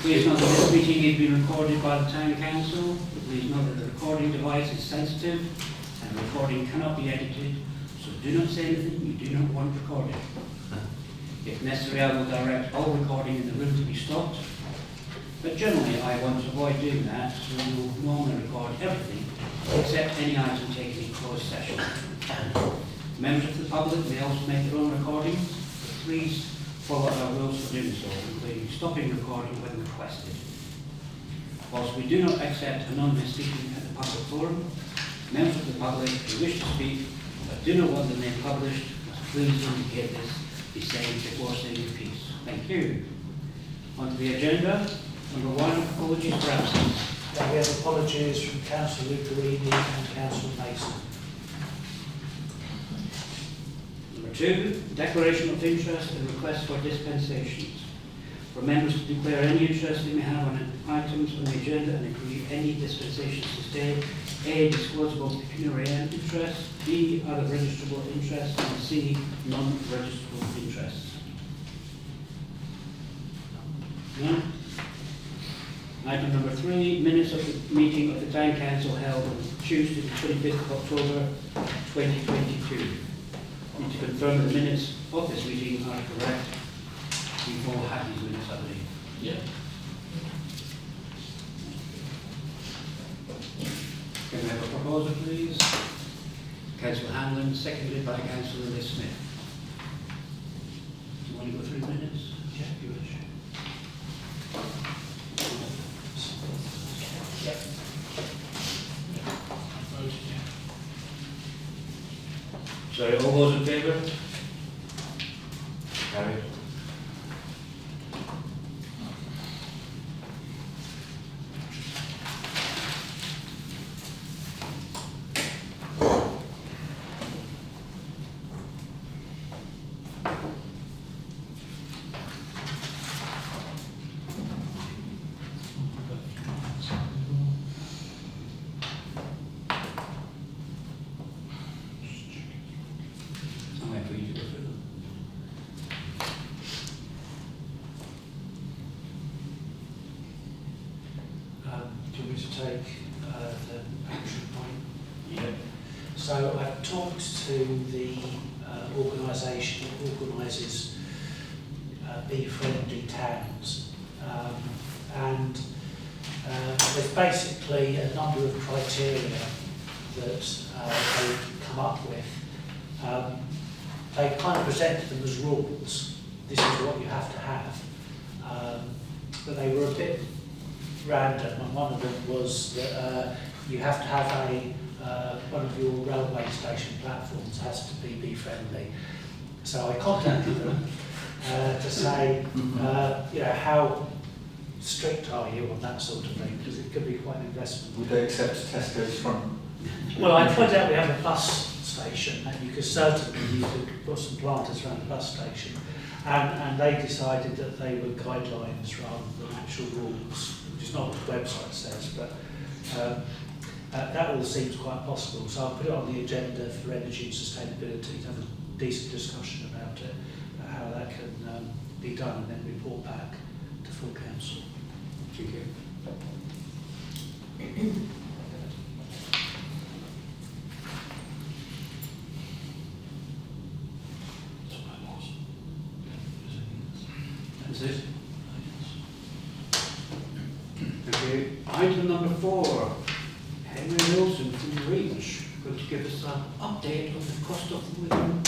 Please note that this meeting is being recorded by the Town Council. Please note that the recording device is sensitive and the recording cannot be edited, so do not say anything you do not want recorded. If necessary, I will direct all recording in the room to be stopped, but generally I want to avoid doing that, so we will normally record everything except any item taken in closed session. Members of the public may also make their own recordings, but please follow our rules for doing so, including stopping recording when requested. Whilst we do not accept anonymous speaking at the public forum, members of the public who wish to speak but do not want their name published must please indicate this before saying your piece. Thank you. On to the agenda. Number 1, apologies for absence. We have apologies from Councillor Lucarini and Councillor Mason. Number 2, declaration of interest and request for dispensations. For members to declare any interest they may have on items on the agenda and agree any dispensations to stay. A, disclosable pecuniary interest. B, other registrable interests. And C, non-registrable interests. None? Item number 3, minutes of the meeting of the Town Council held on Tuesday, the 25th of October 2022. I need to confirm that the minutes of this meeting are correct. We've all had these minutes, I believe. Yeah. Can we have a proposal, please? Councillor Hanlon, seconded by Councillor Liz Smith. Do you want to go through the minutes? Yeah, if you wish. Yep. Sorry, all those in favour? Carried. Do you want me to take the action point? Yeah. So I've talked to the organisation that organises Bee Friendly Towns, and there's basically a number of criteria that they've come up with. They kind of presented them as rules. This is what you have to have, but they were a bit random, and one of them was that you have to have one of your railway station platforms has to be bee friendly. So I contacted them to say, you know, how strict are you on that sort of thing, because it could be quite an investment. Would they accept Tesco's from? Well, I pointed out we have a bus station, and you could certainly put some planters around the bus station, and they decided that they were guidelines rather than actual rules, which is not what the website says, but that all seems quite possible. So I'll put it on the agenda for energy and sustainability to have a decent discussion about it, how that can be done, and then report back to full council. Thank you. That's it. Okay. Item number 4. Henry Wilson from Reach going to give us an update on the cost of living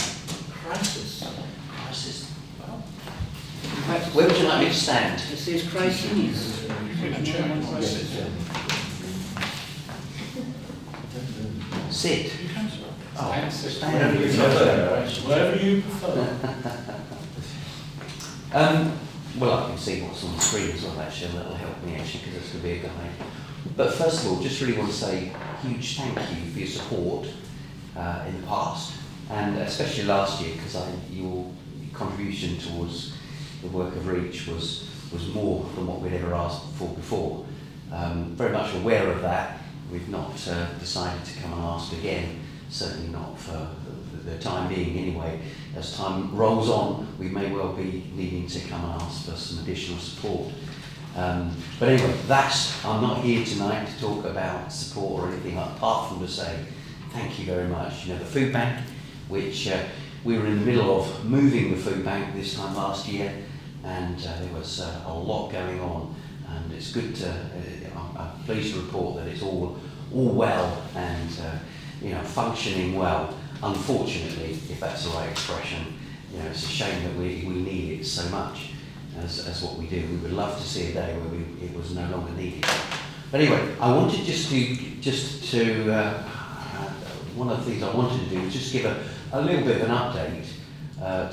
crisis. Crisis. Well, In fact, Where would you like me to stand? it says crises. Sit. Oh, Wherever you prefer. Wherever you prefer. Well, I can see what's on the screen as well, actually, and that'll help me, actually, because it's going to be a guide. But first of all, just really want to say a huge thank you for your support in the past, and especially last year, because your contribution towards the work of Reach was more than what we'd ever asked for before. Very much aware of that. We've not decided to come and ask again, certainly not for the time being anyway. As time rolls on, we may well be needing to come and ask for some additional support. But anyway, I'm not here tonight to talk about support or anything apart from to say thank you very much. You know, the food bank, which we were in the middle of moving the food bank this time last year, and there was a lot going on, and it's good to, I'm pleased to report that it's all well and functioning well. Unfortunately, if that's the right expression, it's a shame that we need it so much as what we do. We would love to see a day where it was no longer needed. But anyway, I wanted one of the things I wanted to do was just give a little bit of an update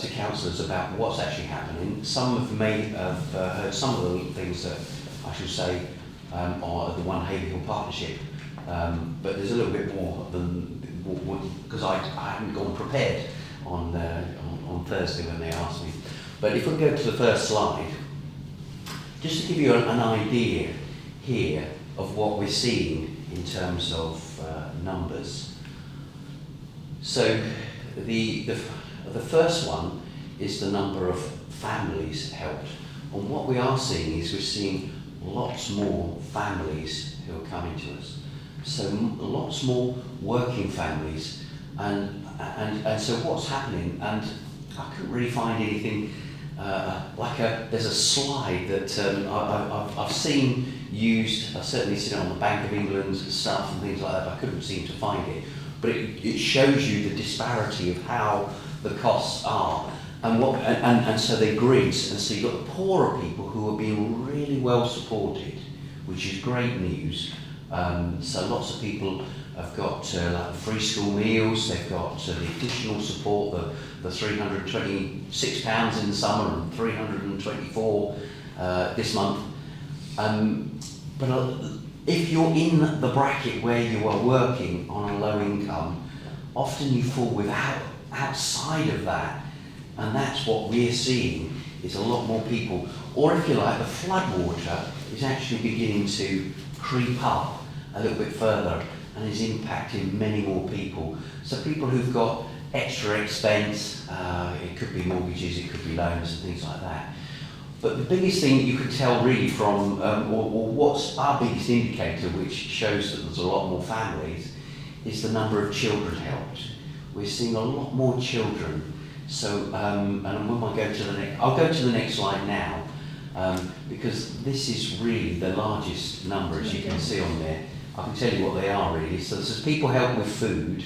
to councillors about what's actually happening. Some may have heard some of the things that I should say are the One Haverhill Partnership, but there's a little bit more than because I hadn't gone prepared on Thursday when they asked me. But if we go to the first slide, just to give you an idea here of what we're seeing in terms of numbers. So the first one is the number of families helped. And what we are seeing is we're seeing lots more families who are coming to us. So lots more working families, and so what's happening, and I couldn't really find anything there's a slide that I've seen used. I've certainly seen it on the Bank of England stuff and things like that, but I couldn't seem to find it. But it shows you the disparity of how the costs are, and so they grids, and so you've got the poorer people who are being really well supported, which is great news. So lots of people have got like free school meals, they've got the additional support, the £326 in the summer and £324 this month. But if you're in the bracket where you are working on a low income, often you fall outside of that, and that's what we're seeing is a lot more people. Or if you like, the floodwater is actually beginning to creep up a little bit further and is impacting many more people. So people who've got extra expense, it could be mortgages, it could be loans and things like that. But the biggest thing that you can tell really from, or what's our biggest indicator, which shows that there's a lot more families, is the number of children helped. We're seeing a lot more children. So, and when I go to the next, I'll go to the next slide now, because this is really the largest number, as you can see on there. I can tell you what they are really. So there's people helping with food.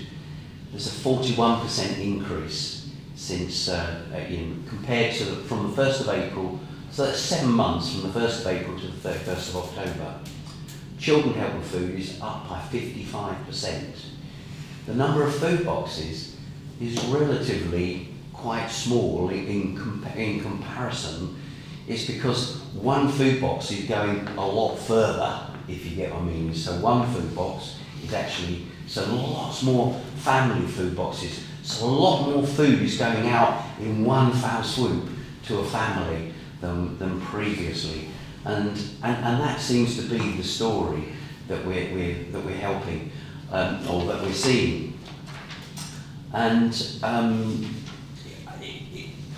There's a 41% increase since, compared to from the 1st of April. So that's 7 months from the 1st of April to the 31st of October. Children help with food is up by 55%. The number of food boxes is relatively quite small in comparison. It's because one food box is going a lot further, if you get what I mean. So one food box is actually, so lots more family food boxes. So a lot more food is going out in one foul swoop to a family than previously. And that seems to be the story that we're helping, or that we're seeing. And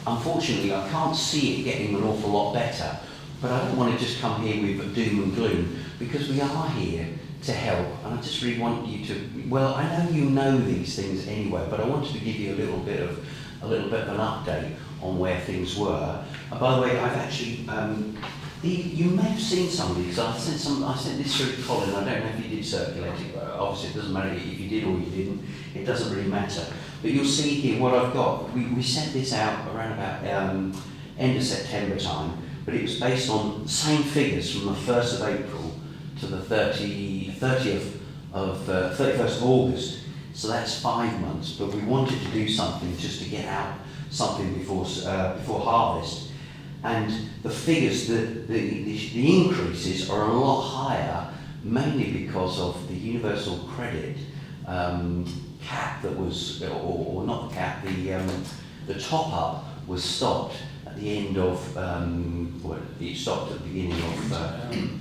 unfortunately, I can't see it getting an awful lot better, but I don't want to just come here with doom and gloom, because we are here to help, and I just really want you to, well, I know you know these things anyway, but I wanted to give you a little bit of an update on where things were. And by the way, I've actually, you may have seen some of these. I sent this through to Colin. I don't know if you did circulate it, but obviously it doesn't matter if you did or you didn't. It doesn't really matter. But you'll see here what I've got. We sent this out around about end of September time, but it was based on the same figures from the 1st of April to the 31st of August. So that's 5 months, but we wanted to do something just to get out something before harvest. And the figures, the increases are a lot higher, mainly because of the universal credit cap that was, or not the cap, the top up was stopped at the end of, it stopped at the beginning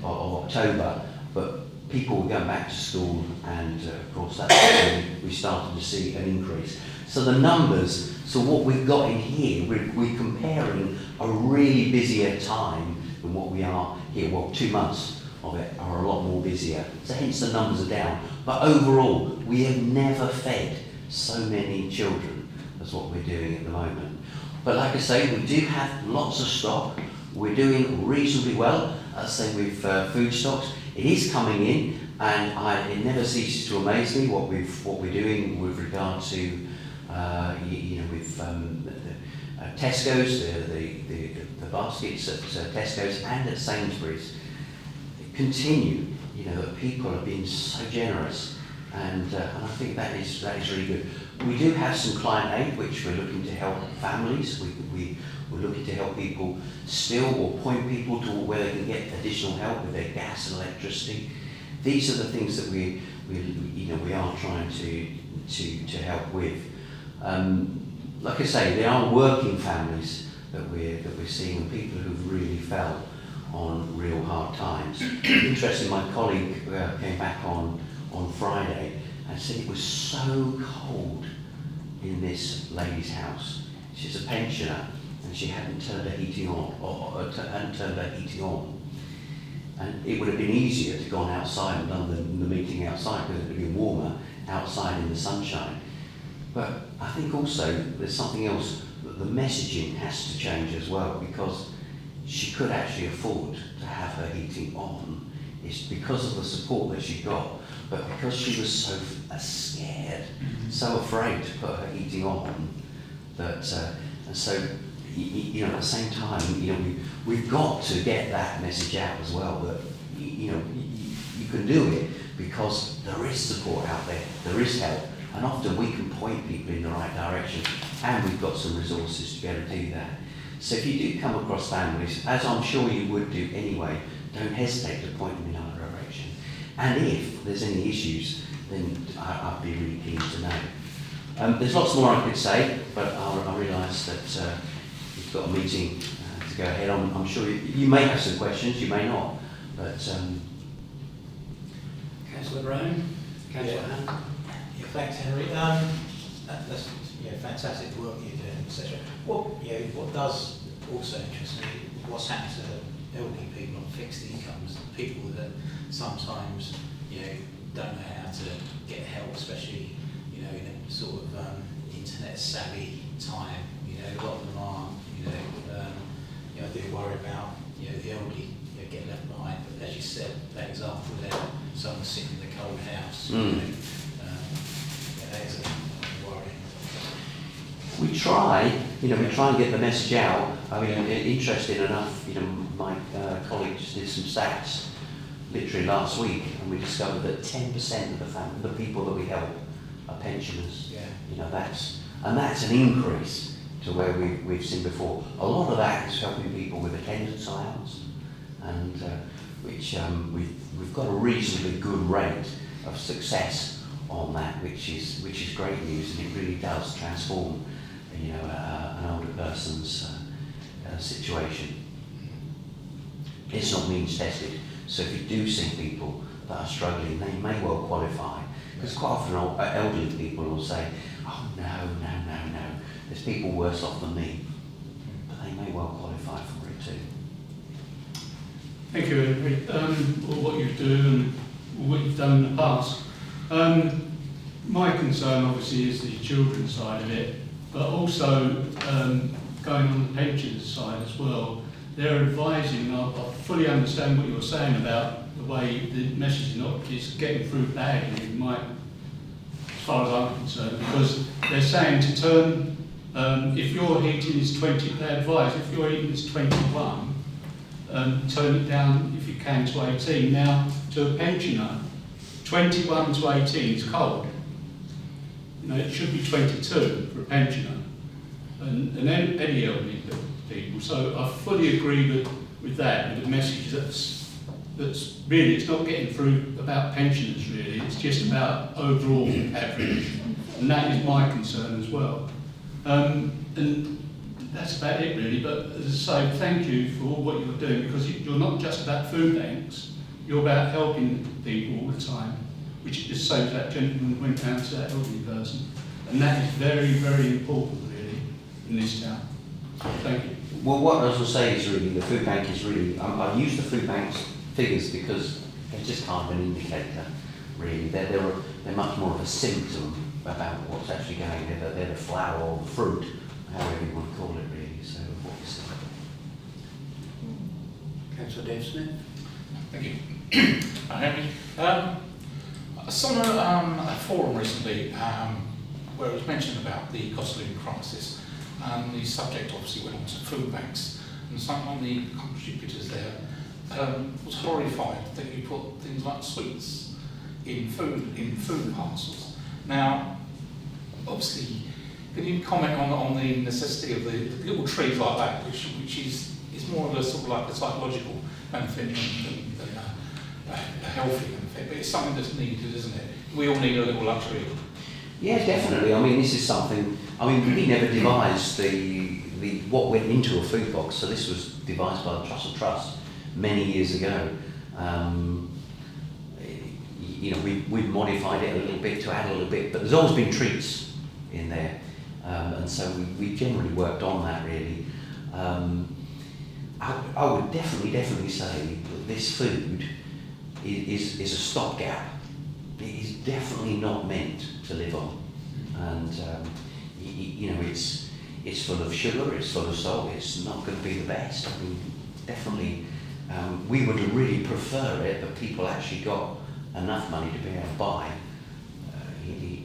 of October, but people were going back to school, and of course that's when we started to see an increase. So the numbers, so what we've got in here, we're comparing a really busier time than what we are here. Well, 2 months of it are a lot more busier, so hence the numbers are down. But overall, we have never fed so many children as what we're doing at the moment. But like I say, we do have lots of stock. We're doing reasonably well, say with food stocks. It is coming in, and it never ceases to amaze me what we're doing with regard to with Tesco's, the baskets at Tesco's and at Sainsbury's continue. That people are being so generous, and I think that is really good. We do have some client aid, which we're looking to help families. We're looking to help people still, or point people to where they can get additional help with their gas and electricity. These are the things that we are trying to help with. Like I say, there are working families that we're seeing, and people who've really fell on real hard times. Interesting, my colleague came back on Friday and said it was so cold in this lady's house. She's a pensioner and she hadn't turned her heating on, and it would have been easier to gone outside and done the meeting outside, because it would have been warmer outside in the sunshine. But I think also there's something else, that the messaging has to change as well, because she could actually afford to have her heating on. It's because of the support that she got, but because she was so scared, so afraid to put her heating on, that and so at the same time, we've got to get that message out as well, that you can do it because there is support out there, there is help, and often we can point people in the right direction, and we've got some resources to be able to do that. So if you do come across families, as I'm sure you would do anyway, don't hesitate to point them in our direction. And if there's any issues, then I'd be really keen to know. There's lots more I could say, but I realise that you've got a meeting to go ahead. I'm sure you may have some questions, you may not, but... Councillor Brown? Councillor Hunt? Yeah, thanks, Henry. That's fantastic work you're doing, etc. What does also interest me, what's happened to elderly people on fixed incomes, people that sometimes don't know how to get help, especially in a sort of internet savvy time. A lot of them aren't. I do worry about the elderly getting left behind. But as you said, that example there, someone sitting in the cold house. That is a worry. We try and get the message out. I mean, interesting enough, my colleague just did some stats literally last week, and we discovered that 10% of the people that we help are pensioners. Yeah. That's an increase to where we've seen before. A lot of that is helping people with attendance allowance, and which we've got a reasonably good rate of success on that, which is great news, and it really does transform an older person's situation. It's not means tested, so if you do see people that are struggling, they may well qualify, because quite often elderly people will say, oh no, there's people worse off than me, but they may well qualify for it too. Thank you, Henry. All what you do and what you've done in the past. My concern obviously is the children's side of it, but also going on the pensions side as well. They're advising, I fully understand what you're saying about the way the message is getting through badly, as far as I'm concerned, because they're saying to turn, if your heating is 20, they advise if your heating is 21, turn it down if you can to 18. Now, to a pensioner, 21 to 18 is cold. It should be 22 for a pensioner, and any elderly people. So I fully agree with that, with the message that's really, it's not getting through about pensioners really, it's just about overall average, and that is my concern as well. And that's about it really, but as I say, thank you for all what you're doing, because you're not just about food banks, you're about helping people all the time, which is the same as that gentleman went down to that elderly person. And that is very, very important really in this town. Thank you. Well, what I was going to say is really, the food bank is really, I use the food bank's figures because they're just kind of an indicator, really. They're much more of a symptom about what's actually going on. They're the flower or the fruit, however you want to call it, really. So, what you see. Councillor Dave Smith. Thank you. Henry. I saw a forum recently where it was mentioned about the cost of living crisis, and the subject obviously went on to food banks, and some of the contributors there was horrified that you put things like sweets in food parcels. Now, obviously, can you comment on the necessity of the little trees like that, which is more of a sort of like a psychological benefit than a healthy benefit, but it's something that's needed, isn't it? We all need a little luxury. Yeah, definitely. I mean, this is something, we never devised what went into a food box, so this was devised by the Trussell Trust many years ago. We've modified it a little bit to add a little bit, but there's always been treats in there, and so we generally worked on that, really. I would definitely say that this food is a stopgap. It is definitely not meant to live on, and it's full of sugar, it's full of salt, it's not going to be the best. I mean, definitely, we would really prefer it that people actually got enough money to be able to buy,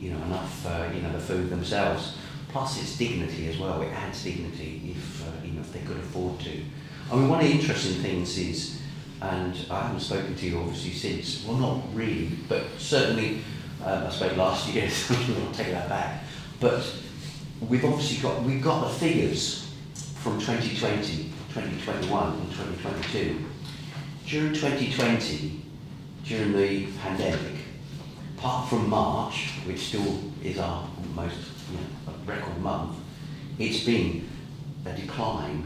enough, the food themselves. Plus, it's dignity as well. It adds dignity if they could afford to. I mean, one of the interesting things is, and I haven't spoken to you obviously since, well, not really, but certainly I spoke last year, so I'll take that back. But we've got the figures from 2020, 2021 and 2022. During 2020, during the pandemic, apart from March, which still is our most record month, it's been a decline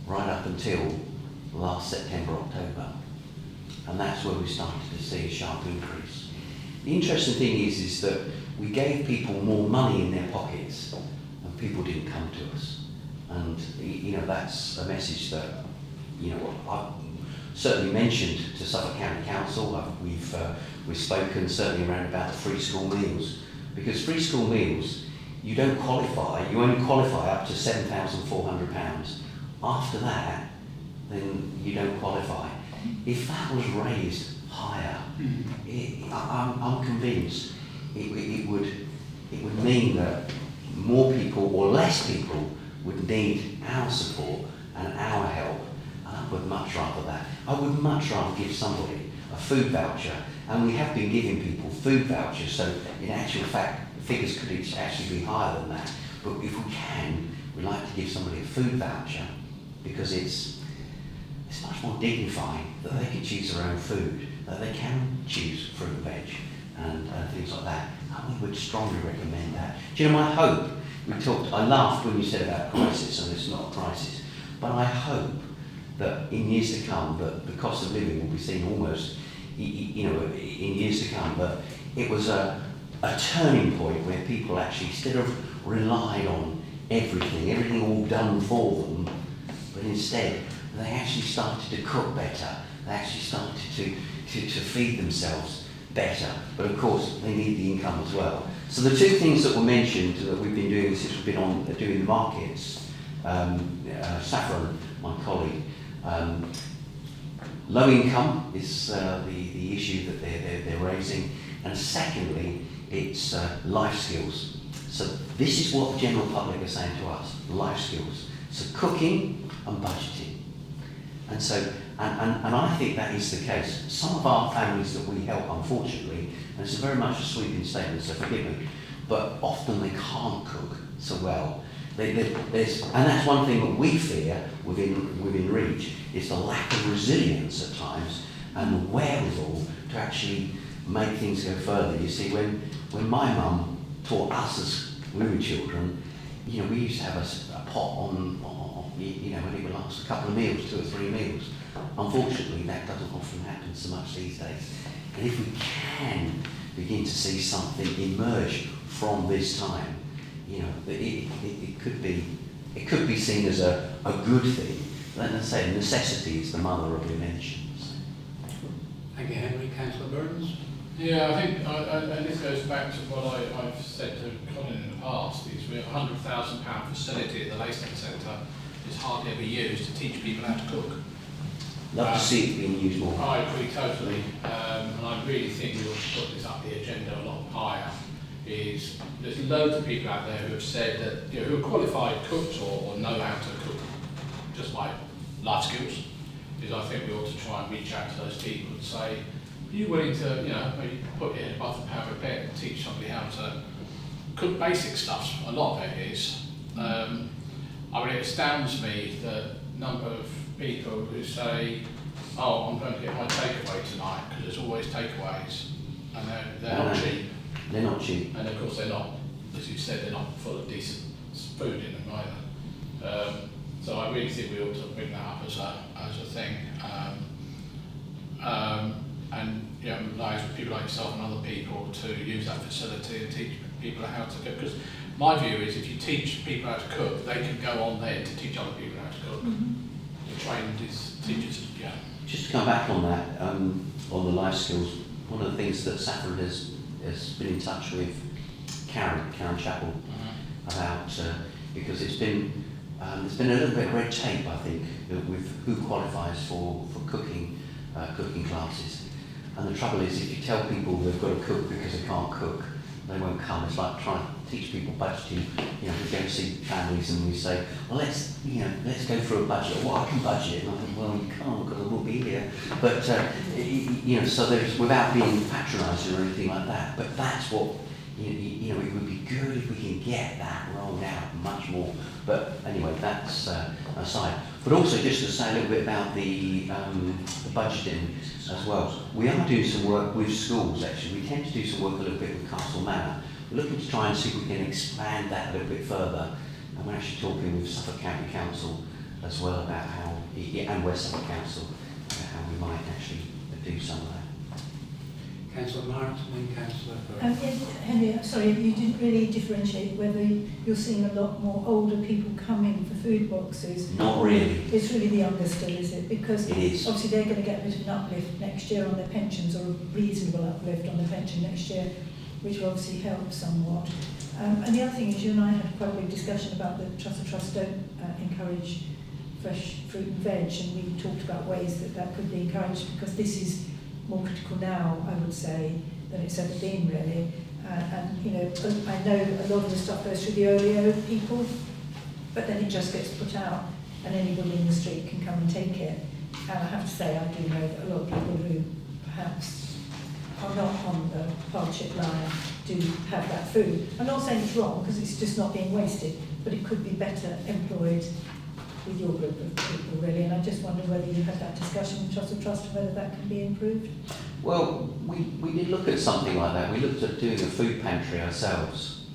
right up until last September, October. And that's where we started to see a sharp increase. The interesting thing is that we gave people more money in their pockets and people didn't come to us. And that's a message that I've certainly mentioned to Suffolk County Council. We've spoken certainly around about the free school meals, because free school meals, you don't qualify, you only qualify up to £7,400. After that, then you don't qualify. If that was raised higher, I'm convinced it would mean that more people or less people would need our support and our help. And I would much rather that. I would much rather give somebody a food voucher, and we have been giving people food vouchers, so in actual fact, the figures could actually be higher than that. But if we can, we'd like to give somebody a food voucher, because it's much more dignifying that they can choose their own food, that they can choose fruit and veg and things like that. And we would strongly recommend that. Do you know, my hope, I laughed when you said about crisis, and it's not a crisis, but I hope that in years to come, that the cost of living will be seen almost, in years to come, that it was a turning point where people actually, instead of relying on everything all done for them, but instead they actually started to cook better, they actually started to feed themselves better, but of course they need the income as well. So the two things that were mentioned that we've been doing since we've been doing the markets, Saffron, my colleague, low income is the issue that they're raising, and secondly, it's life skills. So this is what the general public are saying to us: life skills. So cooking and budgeting. And so, and I think that is the case. Some of our families that we help, unfortunately, and it's very much a sweeping statement, so forgive me, but often they can't cook so well. And that's one thing that we fear within Reach, is the lack of resilience at times and the wherewithal to actually make things go further. You see, when my mum taught us as we were children, we used to have a pot on when it would last a couple of meals, 2 or 3 meals. Unfortunately, that doesn't often happen so much these days. And if we can begin to see something emerge from this time, it could be it could be seen as a good thing. Then I say necessity is the mother of inventions. Thank you, Henry. Councillor Burns? Yeah, I think, and this goes back to what I've said to Colin in the past, is we have a £100,000 facility at the Lacing Centre is hardly ever used to teach people how to cook. Love to see it being used more. I agree totally, and I really think we ought to put this up the agenda a lot higher. There's loads of people out there who have said that, who are qualified cooks or know how to cook, just like life skills. I think we ought to try and reach out to those people and say, are you willing to, maybe put your head above the parapet and teach somebody how to cook basic stuff? A lot of it is. It astounds me the number of people who say, oh, I'm going to get my takeaway tonight, because there's always takeaways, and they're not cheap. They're not cheap. And of course they're not, as you said, they're not full of decent food in them either. So I really think we ought to bring that up as a thing. And liaise with people like yourself and other people to use that facility and teach people how to cook. Because my view is, if you teach people how to cook, they can go on then to teach other people how to cook. To train these teachers, yeah. Just to come back on that, on the life skills, one of the things that Saffron has been in touch with Karen Chappell about, because there's been a little bit of red tape, I think, with who qualifies for cooking classes. And the trouble is, if you tell people they've got to cook because they can't cook, they won't come. It's like trying to teach people budgeting. We go to see families and we say, well, let's go through a budget. Well, I can budget. And I think, well, you can't because I won't be here. But, so there's, without being patronising or anything like that, but that's what, it would be good if we can get that rolled out much more. But anyway, that's aside. But also just to say a little bit about the budgeting as well. We are doing some work with schools, actually. We tend to do some work a little bit with Castle Manor. We're looking to try and see if we can expand that a little bit further. And we're actually talking with Suffolk County Council as well about how, and West Suffolk Council, how we might actually do some of that. Councillor Marks and then Councillor Yes, Henry, I'm sorry, you didn't really differentiate whether you're seeing a lot more older people coming for food boxes. Not really. It's really the younger still, is it? Because it is. Obviously they're going to get a bit of an uplift next year on their pensions, or a reasonable uplift on their pension next year, which will obviously help somewhat. And the other thing is, you and I had quite a big discussion about the Trust don't encourage fresh fruit and veg, and we talked about ways that could be encouraged, because this is more critical now, I would say, than it's ever been, really. And I know a lot of the stuff goes through the Olio people, but then it just gets put out, and anybody in the street can come and take it. And I have to say, I do know that a lot of people who perhaps are not on the hardship line do have that food. I'm not saying it's wrong, because it's just not being wasted, but it could be better employed with your group of people, really. And I just wonder whether you had that discussion with Trust and whether that can be improved. Well, we did look at something like that. We looked at doing a food pantry ourselves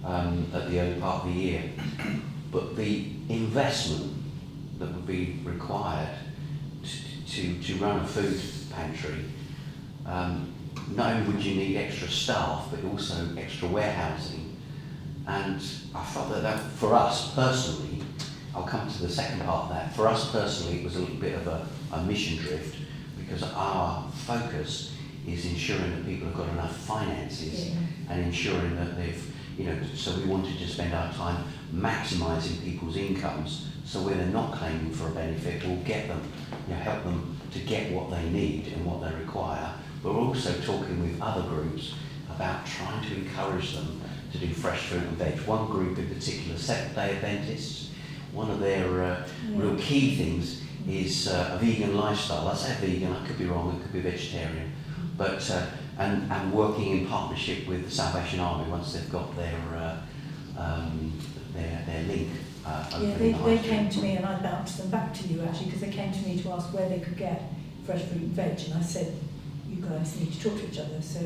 at the early part of the year. But the investment that would be required to run a food pantry, not only would you need extra staff, but also extra warehousing. And I felt that for us personally, I'll come to the second part of that. For us personally, it was a little bit of a mission drift, because our focus is ensuring that people have got enough finances and ensuring that they've, so we wanted to spend our time maximising people's incomes, so where they're not claiming for a benefit, we'll get them, help them to get what they need and what they require. But we're also talking with other groups about trying to encourage them to do fresh fruit and veg. One group in particular, Seventh-day Adventists, one of their real key things is a vegan lifestyle. I say vegan, I could be wrong, it could be vegetarian. But, and working in partnership with the Salvation Army once they've got their link. They came to me, and I bounced them back to you, actually, because they came to me to ask where they could get fresh fruit and veg, and I said, you guys need to talk to each other, so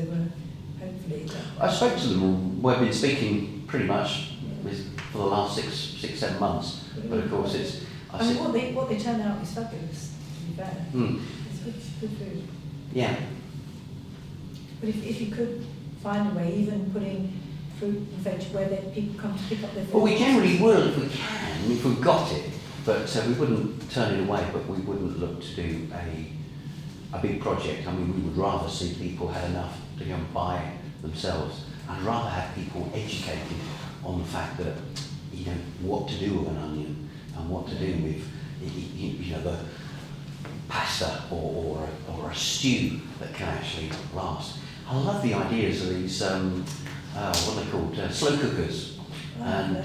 hopefully... I spoke to them, we've been speaking pretty much for the last six, 7 months. But of course, it's. What they turn out is fabulous, to be fair. It's good food. Yeah. But if you could find a way, even putting fruit and veg where people come to pick up their food? Well, we generally will if we can, if we've got it, but we wouldn't turn it away, but we wouldn't look to do a big project. I mean, we would rather see people have enough to go and buy it themselves. I'd rather have people educated on the fact that, you know, what to do with an onion and what to do with, you know, the pasta or a stew that can actually last. I love the ideas of these, what are they called, slow cookers. And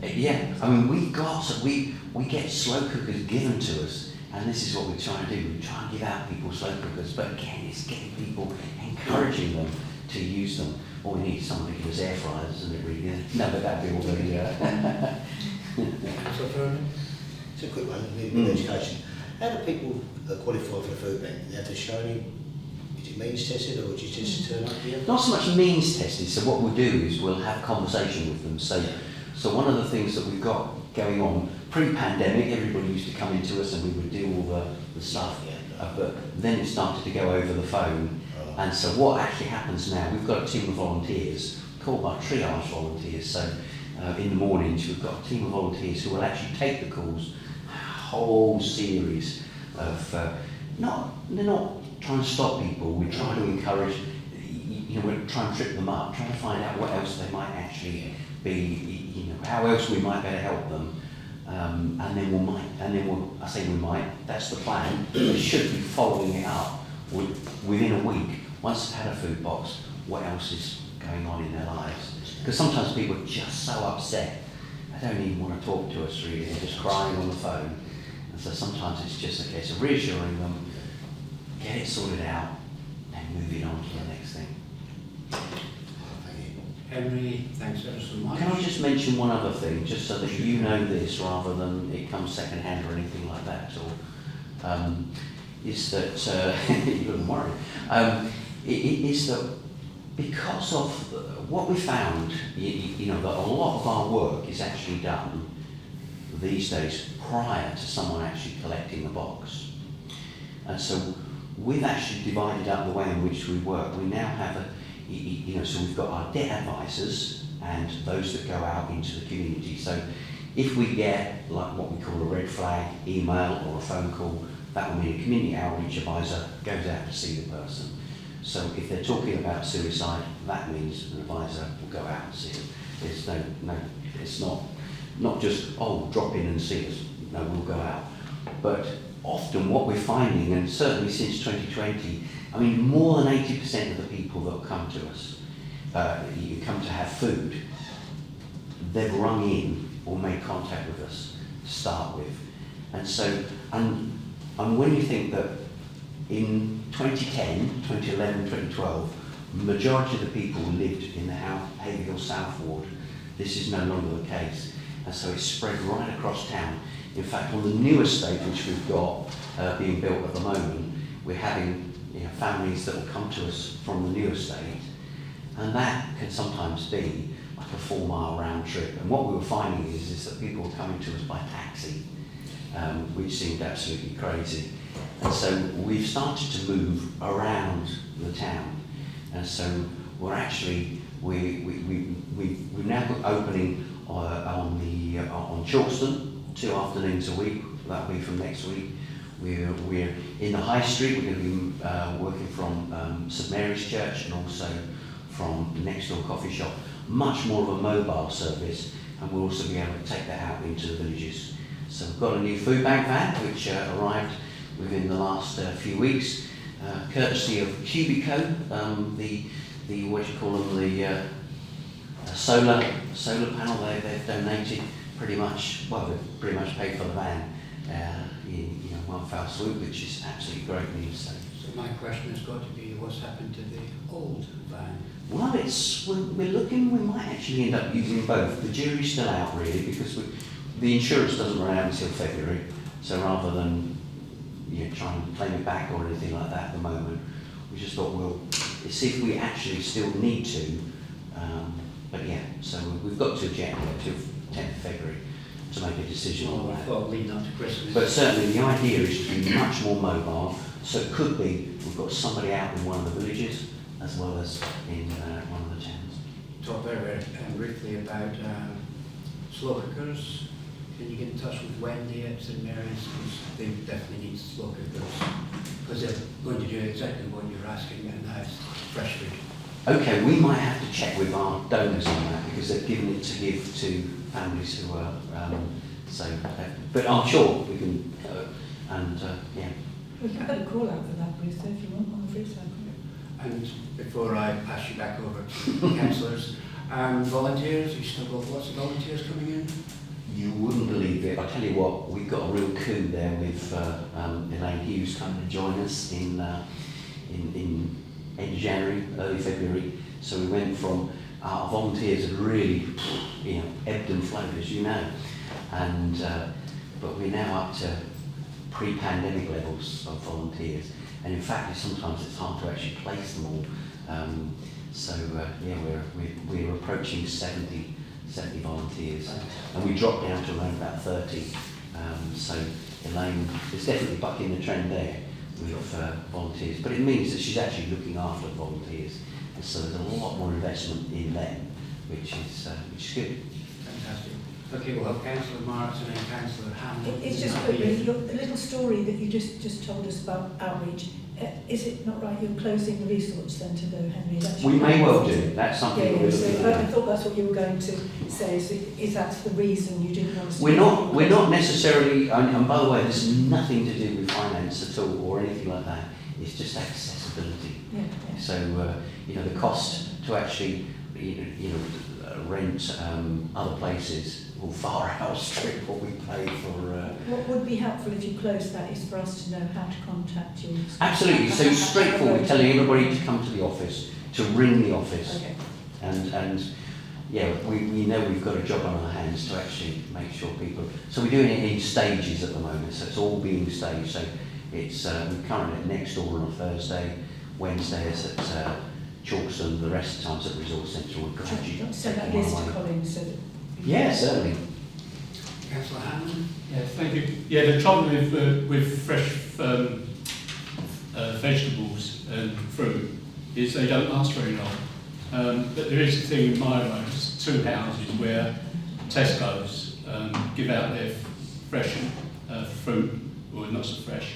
yeah, I mean, we get slow cookers given to us, and this is what we try and do. We try and give out people slow cookers, but again, it's getting people, encouraging them to use them. All we need is someone to give us air fryers, isn't it really? No, but that'd be all very, It's a quick one, with education. How do people qualify for the food bank? Do they have to show any, is it means tested or do you just turn up here? Not so much means tested, so what we'll do is we'll have conversation with them. So one of the things that we've got going on, pre-pandemic, everybody used to come into us and we would do all the stuff, but then it started to go over the phone. And so what actually happens now, we've got a team of volunteers called our triage volunteers. So in the mornings, we've got a team of volunteers who will actually take the calls, a whole series of, they're not trying to stop people, we're trying to encourage, you know, we're trying to trip them up, trying to find out what else they might actually be, you know, how else we might better help them. And then we'll, I say we might, that's the plan, we should be following it up within a week. Once they've had a food box, what else is going on in their lives? Because sometimes people are just so upset, they don't even want to talk to us really, they're just crying on the phone. And so sometimes it's just a case of reassuring them, get it sorted out, and moving on to the next thing. Henry, thanks ever so much. Can I just mention one other thing, just so that you know this rather than it comes second hand or anything like that, or is that, you wouldn't worry, is that because of what we found, you know, that a lot of our work is actually done these days prior to someone actually collecting the box. And so we've actually divided up the way in which we work. We now have you know, so we've got our debt advisors and those that go out into the community. So if we get like what we call a red flag email or a phone call, that will mean a community outreach advisor goes out to see the person. So if they're talking about suicide, that means an advisor will go out and see them. There's no, it's not just, oh, drop in and see us. No, we'll go out. But often what we're finding, and certainly since 2020, I mean, more than 80% of the people that come to us, you come to have food, they've rung in or made contact with us to start with. And so, and when you think that in 2010, 2011, 2012, the majority of the people lived in the Haverhill South Ward, this is no longer the case. And so it's spread right across town. In fact, on the new estate, which we've got being built at the moment, we're having families that will come to us from the new estate, and that can sometimes be like a 4-mile round trip. And what we were finding is that people were coming to us by taxi, which seemed absolutely crazy. And so we've started to move around the town, and so we're actually we're now opening on Chalkston 2 afternoons a week. That'll be from next week. We're in the High Street. We're going to be working from St Mary's Church and also from the next door coffee shop. Much more of a mobile service, and we'll also be able to take that out into the villages. So we've got a new food bank van which arrived within the last few weeks, courtesy of Cubico, the what do you call them, the solar panel. They've donated pretty much, well, they've pretty much paid for the van. In one foul swoop, which is absolutely great news. So my question has got to be, what's happened to the old van? Well, we're looking, we might actually end up using both. The jury's still out really, because the insurance doesn't run out until February, so rather than try and claim it back or anything like that at the moment, we just thought we'll see if we actually still need to. But yeah, so we've got to January, to 10th of February. To make a decision on that. Thought leading up to Christmas. But certainly the idea is to be much more mobile. So it could be we've got somebody out in one of the villages as well as in one of the towns. talk very briefly about slow cookers. Can you get in touch with Wendy at St Mary's? Because they definitely need slow cookers. Because they're going to do exactly what you're asking, and that's fresh food. Okay, we might have to check with our donors on that because they've given it to give to families who are, but I'm sure we can, yeah. We can put a call out for that, Bruce, if you want, on the free side. And before I pass you back over to councillors, volunteers, you've still got lots of volunteers coming in? You wouldn't believe it. I tell you what, we've got a real coup there with Elaine Hughes coming to join us in end of January, early February. So we went from our volunteers had really, ebbed and flowed, as you know, and but we're now up to pre-pandemic levels of volunteers. And in fact, sometimes it's hard to actually place them all. We're approaching 70 volunteers, and we dropped down to around about 30. So Elaine is definitely bucking the trend there with volunteers, but it means that she's actually looking after volunteers, and so there's a lot more investment in them, which is good. Fantastic. Okay, we'll have Councillor Martin and Councillor Hammond. It's just quickly, the little story that you just told us about outreach, is it not right you're closing the resource centre though, Henry? That's We may well do. That's something yeah, we're so looking I at. thought that's what you were going to say. Is that the reason you didn't want to? We're not necessarily, and by the way, there's nothing to do with finance at all or anything like that. It's just accessibility. Yeah. So the cost to actually rent other places will far outstrip what we pay for. What would be helpful if you closed that is for us to know how to contact you. Absolutely. So straightforward, telling everybody to come to the office, to ring the office, Okay. and yeah, we know we've got a job on our hands to actually make sure people. So we're doing it in stages at the moment. So it's all being staged. So it's we're currently at next door on a Thursday, Wednesdays at Chalkston, the rest of the times at Resource Centre. We're gradually Send that taking list one to away. Colin so that. Yeah, certainly. Councillor Hammond. Yeah, thank you. Yeah, the trouble with fresh vegetables and fruit is they don't last very long. But there is a thing in my road, there's 2 houses where Tesco's give out their fresh fruit, or not so fresh,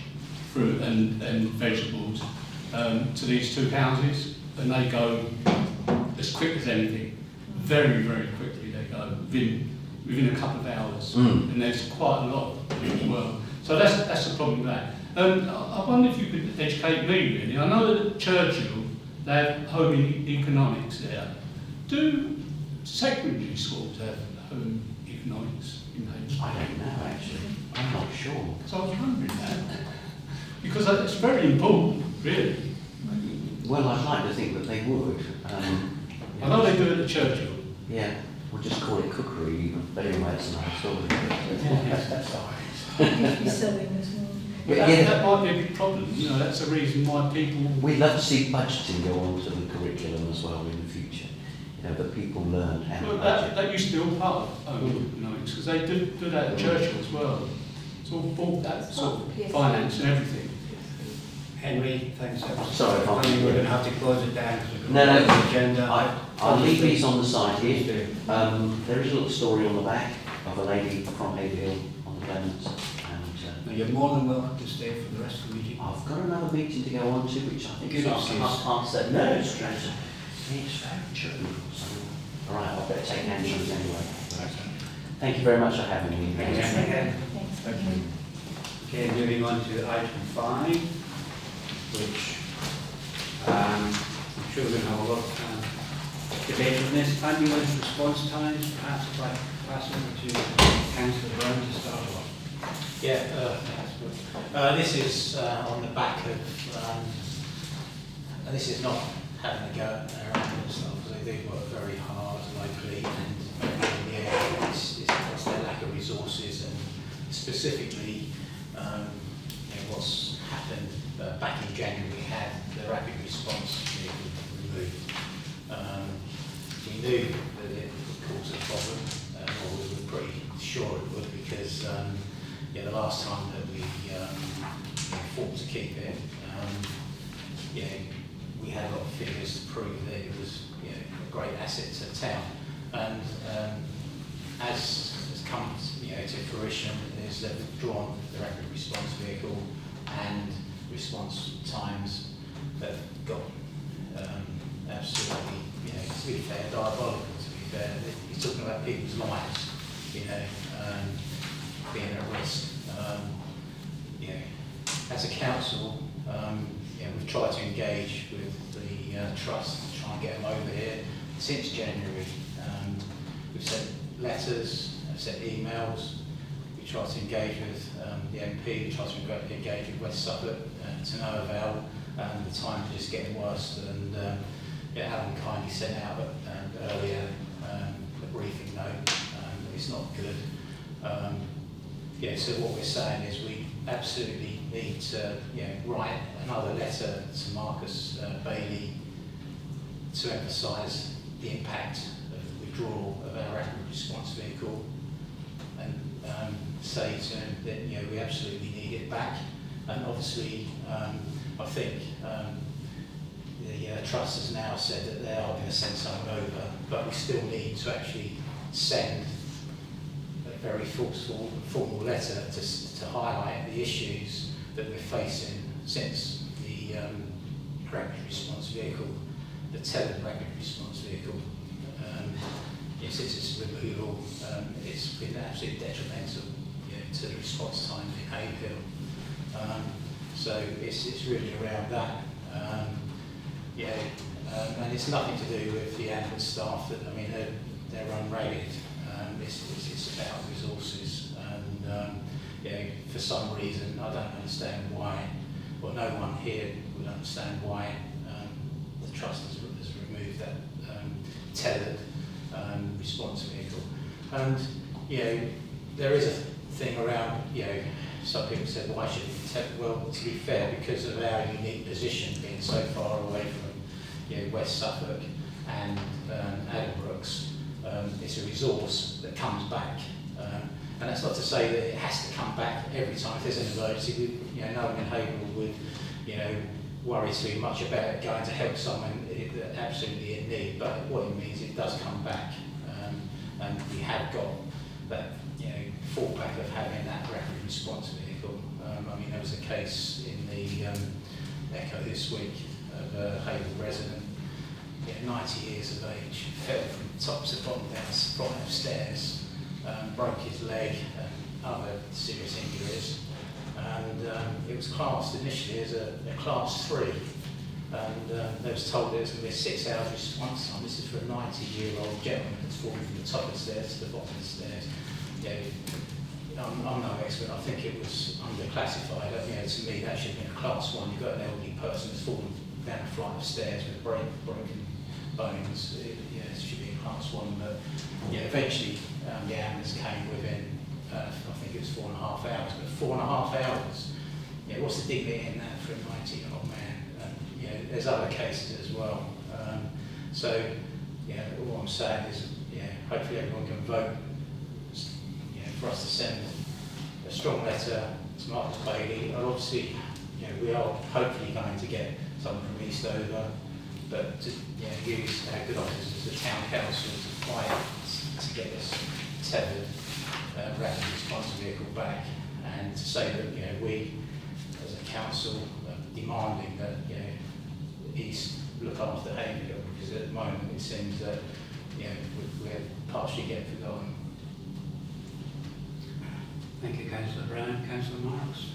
fruit and vegetables to these 2 houses, and they go as quick as anything. Very, very quickly they go, within a couple of hours, and there's quite a lot as well. So that's the problem with that. I wonder if you could educate me really. I know that at Churchill they have home economics there. Do secondary schools have home economics in H? I don't know actually. I'm not sure. So I was wondering that. Because it's very important, really. Well, I'd like to think that they would. I know they do it at Churchill. Yeah, we'll just call it cookery even. But anyway, it's another story. You'd be selling as well. Yeah, That might be a big problem. That's the reason why people. We'd love to see budgeting go on to the curriculum as well in the future. That people learn how to Well, budget. that used to be all part of home economics, because they do that at Churchill as well. It's all bought that sort of finance and everything. Henry, thanks ever so Sorry, I much. can't- We're going to have to close it down because we've No, got no, the agenda. I'll leave these on the side Please here. do. There is a little story on the back of a lady from Haverhill on the Clements, Now, you're more than welcome to stay for the rest of the meeting. I've got another meeting to go on to, which I think Good starts at excuse. 7:30. No, it's very true. So, all right, I better take handles anyway. Thank you very much for having me. Thanks. Thanks. Thank you. Okay, moving on to item 5, which I'm sure we're going to have a lot of debate on this. Ambulance response times, perhaps if I pass over to Councillor Brown to start off. Yeah, this is on the back of, and this is not having a go at their ambulance staff, because they do work very hard locally, and yeah, it's their lack of resources, and specifically what's happened back in January, we had the rapid response vehicle removed. We knew that it would cause a problem, or we were pretty sure it would, because the last time that we fought to keep it, we had a lot of figures to prove that it was a great asset to town. And as has come to fruition, is they've withdrawn the rapid response vehicle, and response times have got absolutely, to be fair, diabolical, to be fair. You're talking about people's lives, being at risk. As a council, we've tried to engage with the trust to try and get them over here. Since January, we've sent letters, sent emails. We tried to engage with the MP, we tried to engage with West Suffolk, to no avail. The time's just getting worse, and Alan kindly sent out earlier a briefing note. It's not good. So what we're saying is we absolutely need to write another letter to Marcus Bailey to emphasise the impact of the withdrawal of our rapid response vehicle, and say to him that we absolutely need it back. And obviously I think the trust has now said that they are going to send someone over, but we still need to actually send a very formal letter to highlight the issues that we're facing since the rapid response vehicle, the tethered rapid response vehicle, since its removal, it's been absolutely detrimental to the response time in Haverhill. So it's really around that. And it's nothing to do with the ambulance staff. They're unrated. It's about resources, and for some reason I don't understand why, or no one here would understand why the trust has removed that tethered response vehicle. And there is a thing around, some people said, why should it be tethered? Well, to be fair, because of our unique position being so far away from West Suffolk and Addenbrooks, it's a resource that comes back. And that's not to say that it has to come back every time. If there's an emergency, no one in Haverhill would, worry too much about it going to help someone absolutely in need. But what it means, it does come back, and we have got that, fallback of having that rapid response vehicle. There was a case in the Echo this week of a Haverhill resident, 90 years of age, fell from top to bottom down flight of stairs, broke his leg and other serious injuries, and it was classed initially as a class 3, and they was told there was going to be a 6 hours response time. This is for a 90-year-old gentleman that's fallen from the top of the stairs to the bottom of the stairs. I'm no expert, I think it was underclassified. To me that should have been a class 1. You've got an elderly person that's fallen down a flight of stairs with broken bones. It should be a class 1, but eventually the ambulance came within, I think it was 4.5 hours, but 4.5 hours, what's the dignity in that for a 90-year-old man? There's other cases as well. All I'm saying is, hopefully everyone can vote for us to send a strong letter to Marcus Bailey. And obviously, we are hopefully going to get someone from Eastover, but to use our good officers as the town council to fight to get this tethered rapid response vehicle back, and to say that we as a council are demanding that East look after Haverhill, because at the moment it seems that we're partially getting forgotten. Thank you, Councillor Brown. Councillor Marks.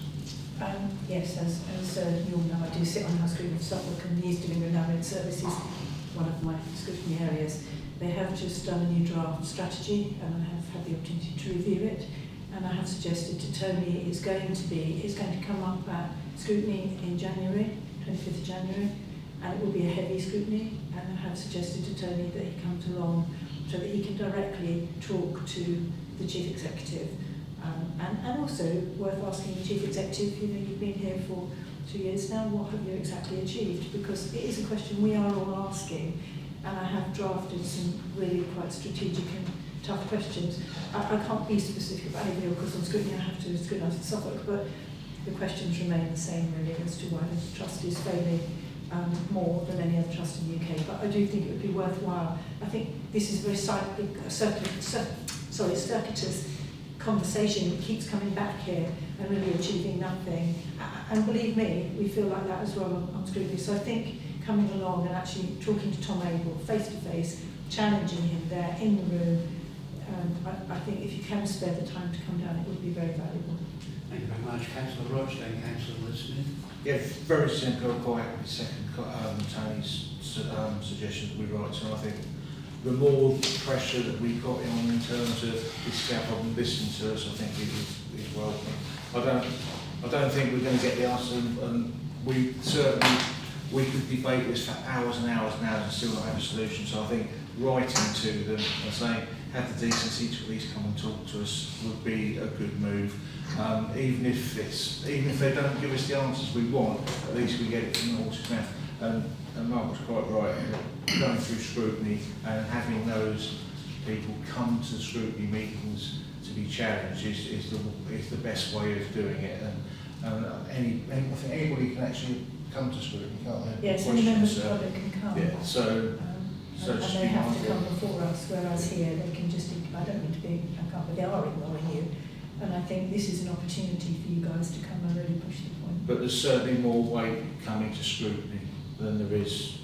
Yes, as you all know, I do sit on the House Group of Suffolk, and the East of England Ambulance Service is one of my scrutiny areas. They have just done a new draft strategy, and I have had the opportunity to review it, and I have suggested to Tony it's going to come up at scrutiny in January, 25th of January, and it will be a heavy scrutiny, and I have suggested to Tony that he comes along so that he can directly talk to the Chief Executive. And also worth asking the Chief Executive, you've been here for 2 years now, what have you exactly achieved? Because it is a question we are all asking, and I have drafted some really quite strategic and tough questions. I can't be specific about Haverhill because on scrutiny I have to scrutinise Suffolk, but the questions remain the same really as to why the trust is failing more than any other trust in the UK, but I do think it would be worthwhile. I think this is a very circuitous conversation that keeps coming back here and really achieving nothing. And believe me, we feel like that as well on Scrutiny. So I think coming along and actually talking to Tom Abel face to face, challenging him there in the room, I think if you can spare the time to come down, it would be very valuable. Thank you very much. Councillor Roach, then Councillor Smith. Yeah, very simple, quite happy to second Tony's suggestion that we write. So I think the more pressure that we got on in terms of this scaffold listening to us, I think it is welcome. I don't think we're going to get the answer, and we certainly could debate this for hours and hours and hours and still not have a solution. So I think writing to them and saying, have the decency to at least come and talk to us would be a good move. Even if they don't give us the answers we want, at least we get it from the horse's mouth. And Mark was quite right, going through scrutiny and having those people come to the scrutiny meetings to be challenged is the best way of doing it. And I think anybody can actually come to scrutiny, can't they? Yes, any members of the public can come. Yeah, so and they have to come before us, whereas here they can just, I don't mean to be, I can't, but they are ignoring you. And I think this is an opportunity for you guys to come and really push the point. But there's certainly more weight coming to scrutiny than there is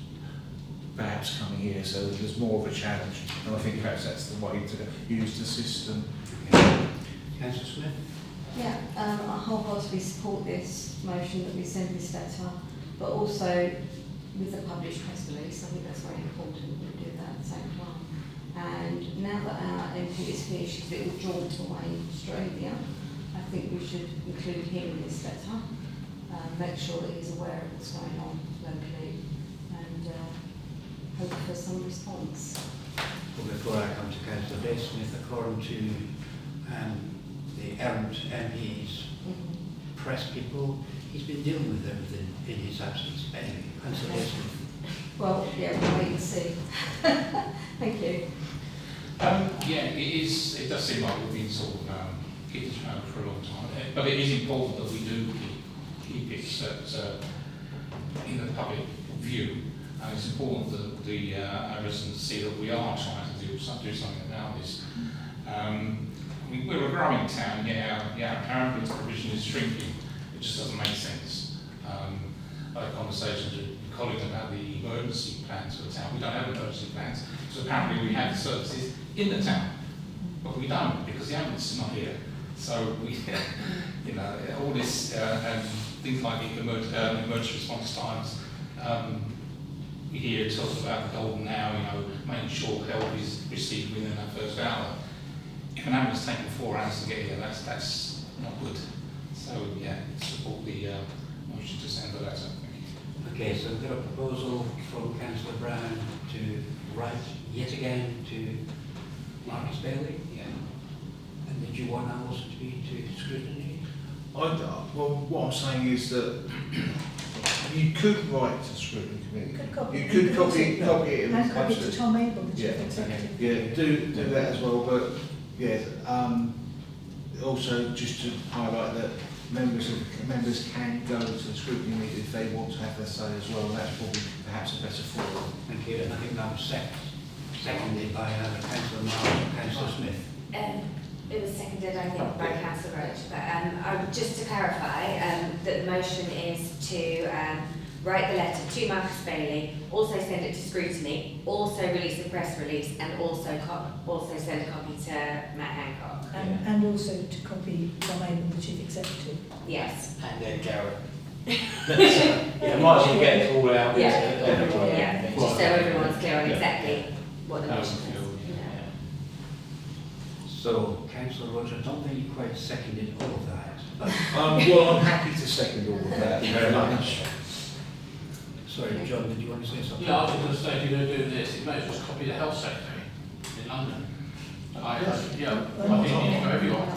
perhaps coming here, so there's more of a challenge. And I think perhaps that's the way to use the system. Councillor Smith. Yeah, I wholeheartedly support this motion that we send this letter, but also with the published press release. I think that's very important that we do that at the same time. And now that our MP is here, she's a bit withdrawn to away in Australia, I think we should include him in this letter, make sure that he's aware of what's going on locally, and hope for some response. Well, before I come to Councillor Dave Smith, according to the errant MP's press people, he's been dealing with everything in his absence. Anyway, Councillor Dave Smith. Well, yeah, we'll wait and see. Thank you. Yeah, it does seem like we've been sort of keeping this around for a long time, but it is important that we do keep it in the public view, and it's important that the our residents see that we are trying to do something about this. I mean, we're a growing town, yet our ambulance provision is shrinking. It just doesn't make sense. I had conversations with a colleague about the emergency plans for the town. We don't have emergency plans, so apparently we have services in the town, but we don't because the ambulance is not here. So we, all this and things like the emergency response times. We hear talk about the golden hour, making sure help is received within that first hour. If an ambulance is taking 4 hours to get here, that's not good. So yeah, support the motion to send the letter. Okay, so we've got a proposal from Councillor Brown to write yet again to Marcus Bailey. Yeah. And did you want that also to be to scrutiny? Well, what I'm saying is that you could write to the scrutiny committee. You could copy it and copy it to Tom Abel, the Chief Executive. Yeah, do that as well. But yeah, also just to highlight that members can go to the scrutiny meeting if they want to have their say as well. And that's probably perhaps a better forum. Thank you. And I think that was seconded by Councillor Mark and Councillor Smith. It was seconded, I think, by Councillor Roach. But just to clarify, that the motion is to write the letter to Marcus Bailey, also send it to scrutiny, also release a press release, and also send a copy to Matt Hancock. And also to copy Tom Abel, the Chief Executive. Yes. And then Garrett. Yeah, might as well get it all out. Yeah. Just so everyone's clear on exactly what the motion is. So, Councillor Roach, I don't think you quite seconded all of that. Well, I'm happy to second all of that. Thank you very much. Sorry, John, did you want to say something? Yeah, I was just going to say, if you're going to do this, you may as well just copy the health secretary in London. I think you need to go everyone.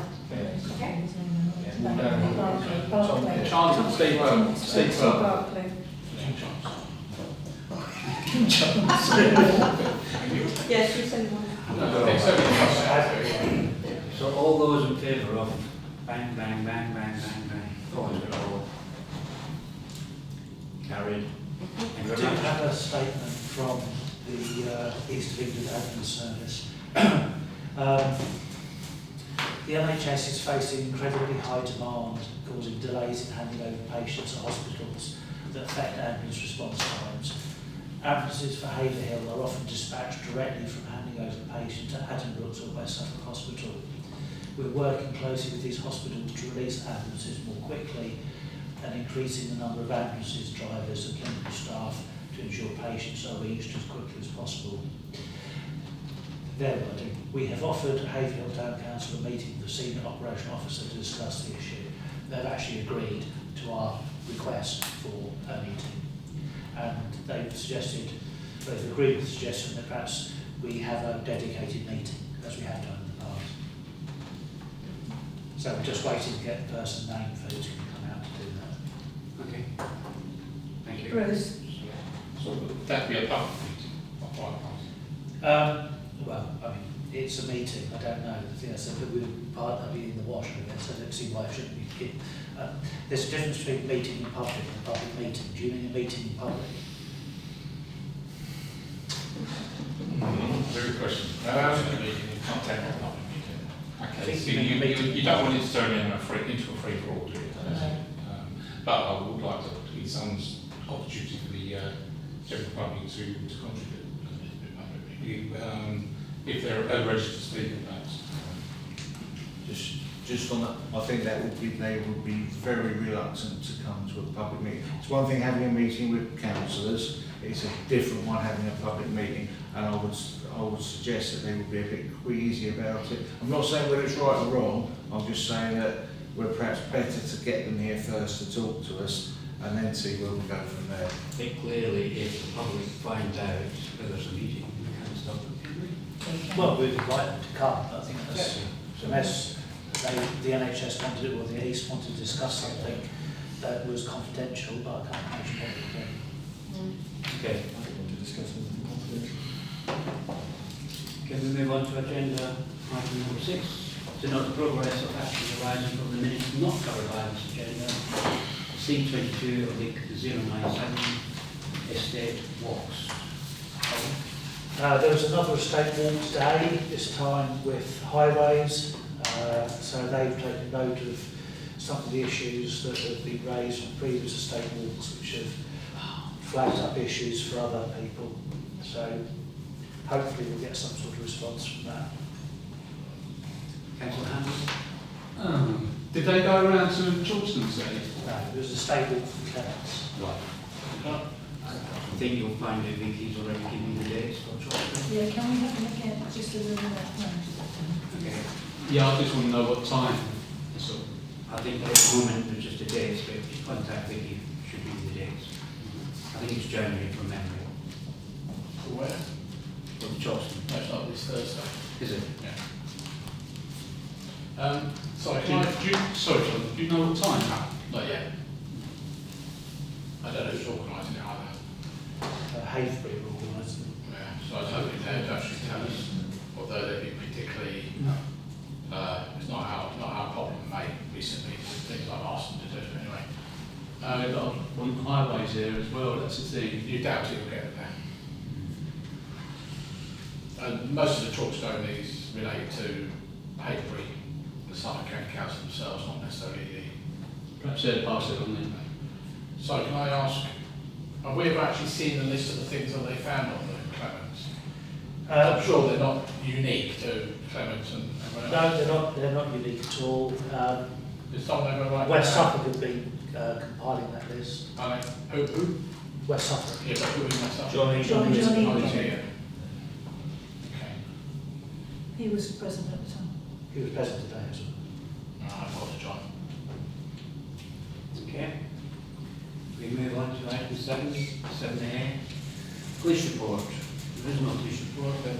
Barclay. Charles, Steve Clark. Steve Barclay. Yes, you send one. So all those in favour of bang, bang, bang, bang, bang, bang, opposed at all? Carried. Thank I do have a statement from the East of England Ambulance Service. The NHS is facing incredibly high demand, causing delays in handing over patients to hospitals that affect ambulance response times. Ambulances for Haverhill are often dispatched directly from handing over patients at Addenbrooke's or West Suffolk Hospital. We're working closely with these hospitals to release ambulances more quickly and increasing the number of ambulances, drivers and clinical staff to ensure patients are reached as quickly as possible. Their wording. We have offered Haverhill Town Council a meeting with the Senior Operational Officer to discuss the issue. They've actually agreed to our request for a meeting. And they've agreed with the suggestion that perhaps we have a dedicated meeting, as we have done in the past. So we're just waiting to get the person's name for who's going to come out to do that. Okay. Thank you. Bruce? So would that be a public meeting, not private? Well, I mean, it's a meeting, I don't know. So we're part of being in the wash, I guess. I don't see why it shouldn't be. There's a difference between meeting in public and a public meeting. Do you mean a meeting in public? Very good question. You can't take a public meeting. Okay, so you don't want it to turn into a free-for-all, do you? But I would like to be some opportunity for the general public to contribute. If they're registered to speak about Just on that, I think they would be very reluctant to come to a public meeting. It's one thing having a meeting with councillors, it's a different one having a public meeting, and I would suggest that they would be a bit queasy about it. I'm not saying whether it's right or wrong, I'm just saying that we're perhaps better to get them here first to talk to us and then see where we go from there. I think clearly if the public find out that there's a meeting, we can't stop it, can we? Well, we'd invite them to come. I think that's, unless the NHS wanted it or the East wanted to discuss something that was confidential, but I can't imagine what it would be. Okay. Can we move on to agenda item number 6? To note the progress of actions arising from the minutes not covered by this agenda. C22 of the 097 estate walks. There was another estate walk today, this time with highways. So they've taken note of some of the issues that have been raised from previous estate walks, which have flagged up issues for other people. So hopefully we'll get some sort of response from that. Councillor Handel? Did they go around to Chalston today? No, it was a estate walk for tenants. Right. I think you'll find that Vicky's already given you the dates for Chalston. Yeah, can we have a look at just a little bit? Okay. Yeah, I just want to know what time. So, I think at the moment there's just a date, but if you contact Vicky, should be the dates. I think it's January from memory. For where? For the Chalston. No, it's not this Thursday. Is it? Yeah. Sorry, can I? sorry, John, do you know what time? Not yet. I don't know who's organising it either. Havebury were organising them. Yeah, so I was hoping they'd actually tell us, although they've been particularly, it's not our problem, mate, recently, things I've asked them to do anyway. They've got one highways here as well, that's the thing. You doubt it will get it there. And most of the Chalkstone is related to Haverhill, the Suffolk County Council themselves, not necessarily the. Perhaps they'd pass it on then. So can I ask, have we ever actually seen the list of the things that they found on the Clements? I'm sure they're not unique to Clements and everyone else. No, they're not unique at all. Is someone ever like West Suffolk have been compiling that list. Are they? Who? West Suffolk. Yeah, but who is West Suffolk? Johnny. Oh, he's here. Okay. He was present at the time. He was present today as well. I've got John. Okay. We move on to item 7A. Police report. There is no police report, but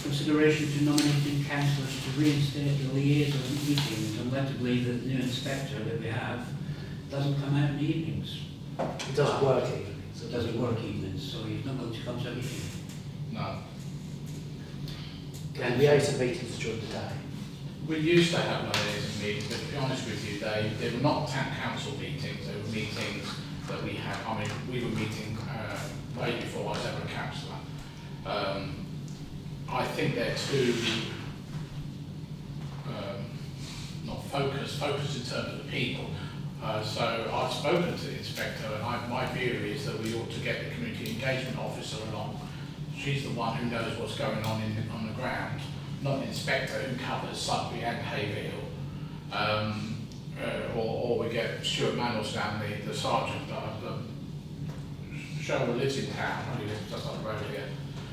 consideration to nominating councillors to reinstate the liaison meetings. I'm led to believe that the new inspector that we have doesn't come out in the evenings. It doesn't work even. So it doesn't work evenings, so he's not going to come to a meeting. No. And we had some meetings during the day. We used to have liaison meetings, but to be honest with you, they were not town council meetings, they were meetings that we had, I mean, we were meeting way before I was ever a councillor. I think they're too not focused in terms of the people. So I've spoken to the inspector, and my view is that we ought to get the community engagement officer along. She's the one who knows what's going on on the ground, not an inspector who covers Sudbury and Haverhill. Or we get Stuart Manuels down, the sergeant. Cheryl lives in town, he lives just up the road here.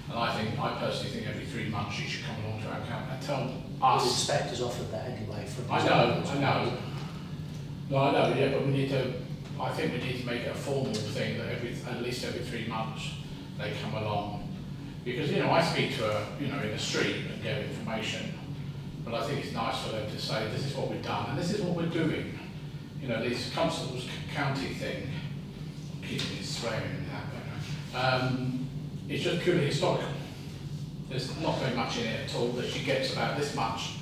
And I personally think every 3 months she should come along to our camp and tell The us. inspector's offered that anyway from I know. No, I know, yeah, but I think we need to make it a formal thing that at least every 3 months they come along. Because, I speak to her, in the street and get information. But I think it's nice for them to say, this is what we've done and this is what we're doing. This Constables County thing, keeping me swearing in that, it's just purely historical. There's not very much in it at all, that she gets about this much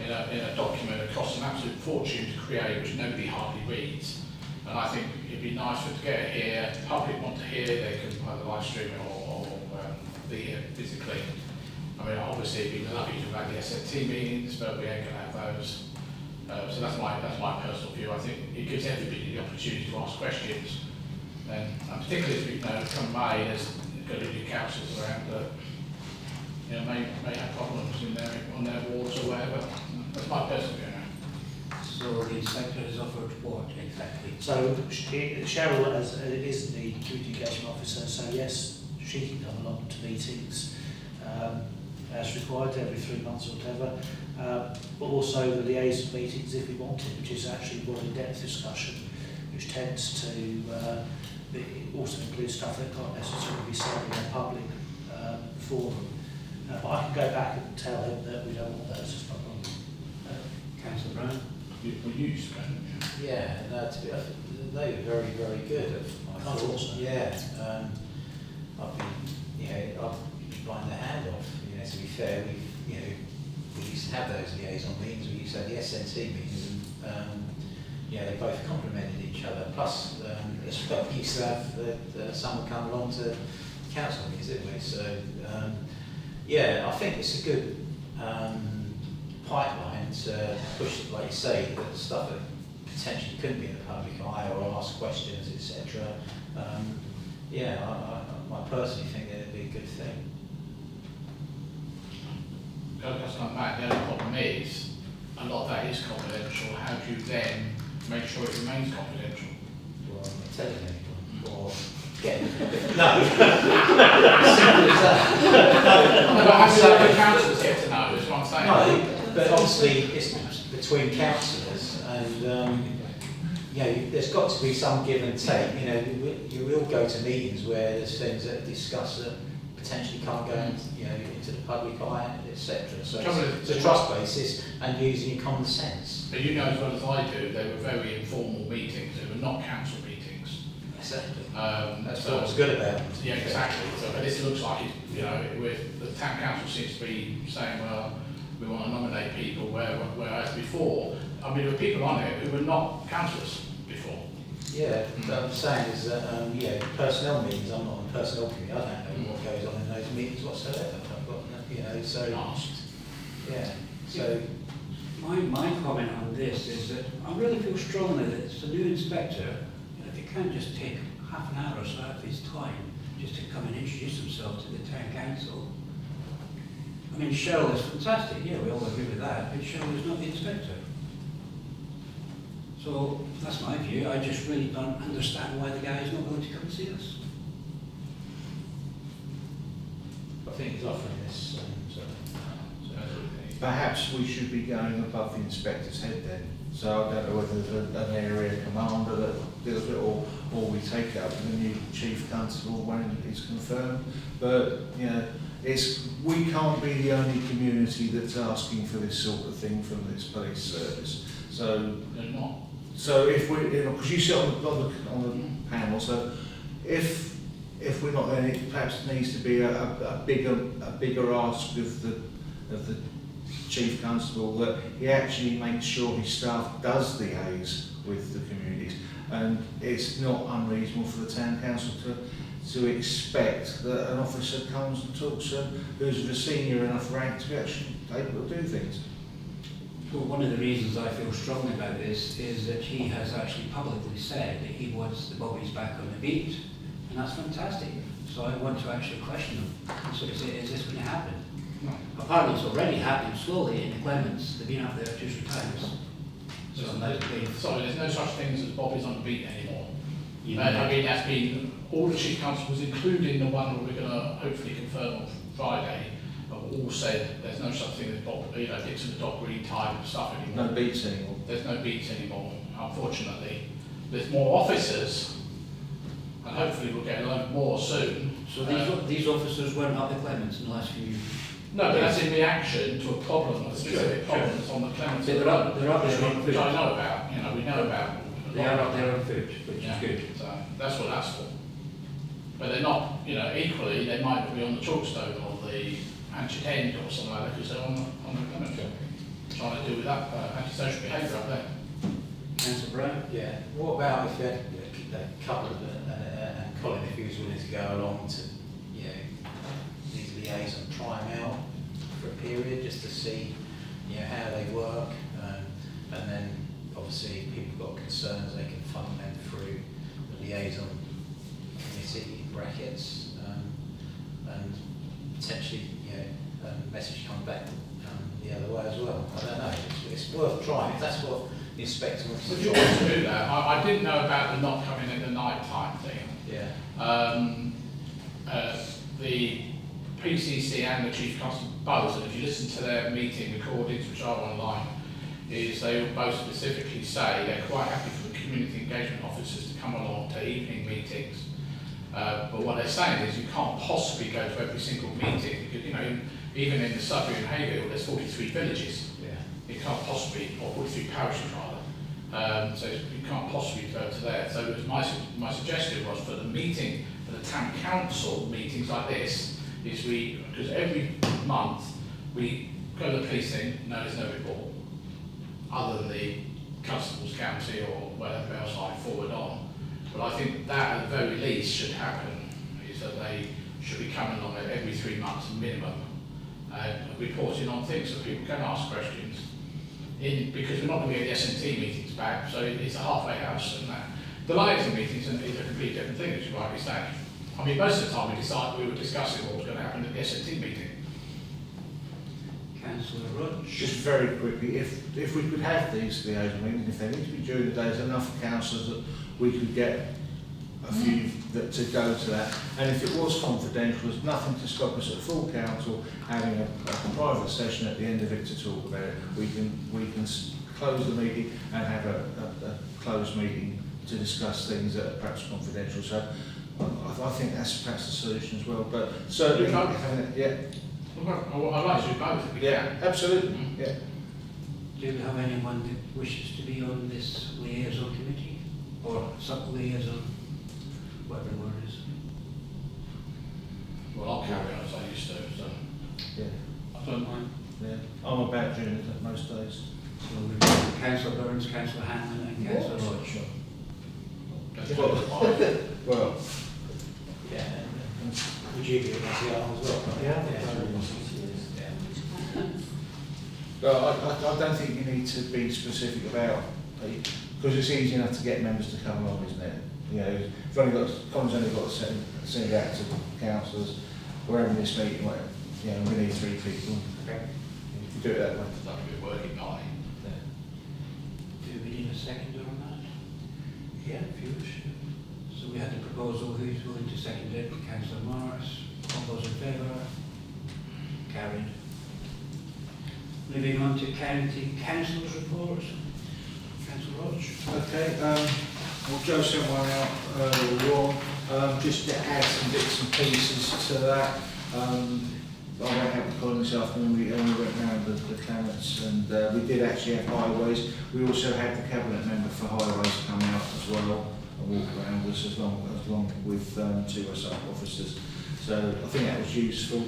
in a document that costs an absolute fortune to create, which nobody hardly reads. And I think it'd be nice for it to get it here, the public want to hear, they can either live stream it or be here physically. I mean, obviously it'd be lovely to have the SNT meetings, but we ain't going to have those. So that's my personal view. I think it gives everybody the opportunity to ask questions. And particularly as we know, come May, there's going to be councils around that may have problems on their wards or whatever. That's my personal view. So the inspector has offered what exactly? So Cheryl is the community engagement officer, so yes, she can come along to meetings as required every 3 months or whatever, but also the liaison meetings if we want it, which is actually more in-depth discussion, which tends to also include stuff that can't necessarily be said in a public forum. But I can go back and tell him that we don't want those as a problem. Councillor Brown? We used to, Yeah, no, to be, they were very, very good. I Can't thought. also. Yeah, I've been biting their hand off. To be fair, we used to have those liaison meetings. We used to have the SNT meetings, and they both complemented each other. Plus, we used to have someone come along to council meetings, didn't we? So, I think it's a good pipeline to push, like you say, the stuff that potentially couldn't be in the public eye or ask questions, etc. I personally think it'd be a good thing. Just like that, the only problem is, a lot of that is confidential. How do you then make sure it remains confidential? Well, I'm not telling anyone. Or getting no. Simple as that. But how do the councillors get to know, is what I'm saying. No, but obviously it's between councillors, and there's got to be some give and take. You will go to meetings where there's things that are discussed that potentially can't go into the public eye, etc. So it's a trust basis and using your common sense. But as well as I do, they were very informal meetings. They were not council meetings. Exactly. That's So- what's good about them. Yeah, exactly. So, but this looks like, with the town council seems to be saying, well, we want to nominate people, whereas before, I mean, there were people on it who were not councillors before. Yeah, what I'm saying is that, personnel meetings, I'm not on the personnel committee, I don't know what goes on in those meetings whatsoever. I've got, so, Asked. yeah, so, My comment on this is that I really feel strongly that it's a new inspector, if he can't just take half an hour or so out of his time just to come and introduce himself to the town council. I mean, Cheryl is fantastic, yeah, we all agree with that, but Cheryl is not the inspector. So that's my view. I just really don't understand why the guy is not willing to come and see us. I think he's offering this, Perhaps we should be going above the inspector's head then. So I don't know whether there's an area commander that deals with it, or we take it up with the new chief constable when it's confirmed. But we can't be the only community that's asking for this sort of thing from this police service. So They're not. So if we, because you sit on the panel, so if we're not, then it perhaps needs to be a bigger ask of the chief constable that he actually makes sure his staff does liaise with the communities, and it's not unreasonable for the town council to expect that an officer comes and talks to them who's of a senior enough rank to be actually able to do things. Well, one of the reasons I feel strongly about this is that he has actually publicly said that he wants the bobbies back on the beat, and that's fantastic. So I want to actually question him and sort of say, is this going to happen? No. Apparently it's already happening slowly in the Clements. They've been up there 2 or 3 times. So Sorry, there's no such thing as bobbies on the beat anymore. you I know, mean, that's been, all the chief constables, including the one that we're going to hopefully confirm on Friday, have all said there's no such thing as Dixon the dog breed type of stuff anymore. No beats anymore. There's no beats anymore, unfortunately. There's more officers, and hopefully we'll get a load more soon. so these officers weren't up the Clements in the last few. No, but that's in reaction to a problem, a specific problem that's on the Clements They're up there on which foot. I know about, we know about. They are up there on foot, which Yeah, is good. so that's what that's for. But they're not, equally, they might be on the Chalkstone or the Hanchet End or something like that, because they're on the Clements, trying to do with that antisocial behaviour up there. Councillor Brown? Yeah. What about if you had a couple of and Colin, if he was willing to go along to, these liaison, try them out for a period just to see, how they work, and then obviously if people got concerns, they can funnel them through the liaison committee brackets, and potentially, a message come back the other way as well. I don't know. It's worth trying if that's what the inspector wants to Would do. you want to do that? I didn't know about the not coming in the night time thing. Yeah. The PCC and the Chief Constable both, and if you listen to their meeting recordings, which are online, is they will both specifically say they're quite happy for the community engagement officers to come along to evening meetings. But what they're saying is you can't possibly go to every single meeting because, even in the Sudbury and Haverhill, there's 43 villages. Yeah. You can't possibly, or 43 parishes rather. So you can't possibly go to there. So it was my suggestion was for the meeting, for the town council meetings like this, is because every month we go to the police thing, no, there's no report, other than the constable's county or whatever else I forward on. But I think that at the very least should happen, is that they should be coming along every 3 months minimum, reporting on things so people can ask questions. Because we're not going to get the S&T meetings back, so it's a halfway house and that. The liaison meetings is a completely different thing, as you rightly say. I mean, most of the time we were discussing what was going to happen at the S&T meeting. Councillor Rudge? Just very quickly, if we could have these liaison meetings, if they need to be during the day, there's enough councillors that we could get a few to go to that. And if it was confidential, there's nothing to stop us at full council having a private session at the end of it to talk about it. We can close the meeting and have a closed meeting to discuss things that are perhaps confidential. So I think that's perhaps the solution as well. But certainly having it, yeah. Well, I'd like to do both if we Yeah, can. absolutely. Yeah. Do we have anyone that wishes to be on this liaison committee? Or sub-liaison, whatever the word is? Well, I'll carry on as I used to, so. Yeah. I don't mind. Yeah. I'm about doing it most days. So we've got Councillor Burns, Councillor Hanlon and Councillor Rudge. Well, Yeah. Would you be against the other one as well? Yeah. I don't think you need to be specific about, because it's easy enough to get members to come along, isn't it? Colin's only got to send it out to councillors. We're having this meeting, we need 3 people. Okay. If you do it that way. That would be a working party. Do we need a seconder on that? Yeah, if you wish. So we had the proposal, who's willing to second it? Councillor Morris. All those in favour? Carried. Moving on to county council's reports. Councillor Rudge. Okay, well, Joe sent one out earlier on, just to add some bits and pieces to that. I went out with Colin this afternoon, we went round the Clements, and we did actually have highways. We also had the cabinet member for highways come out as well and walk around with us along with 2 officers. So I think that was useful.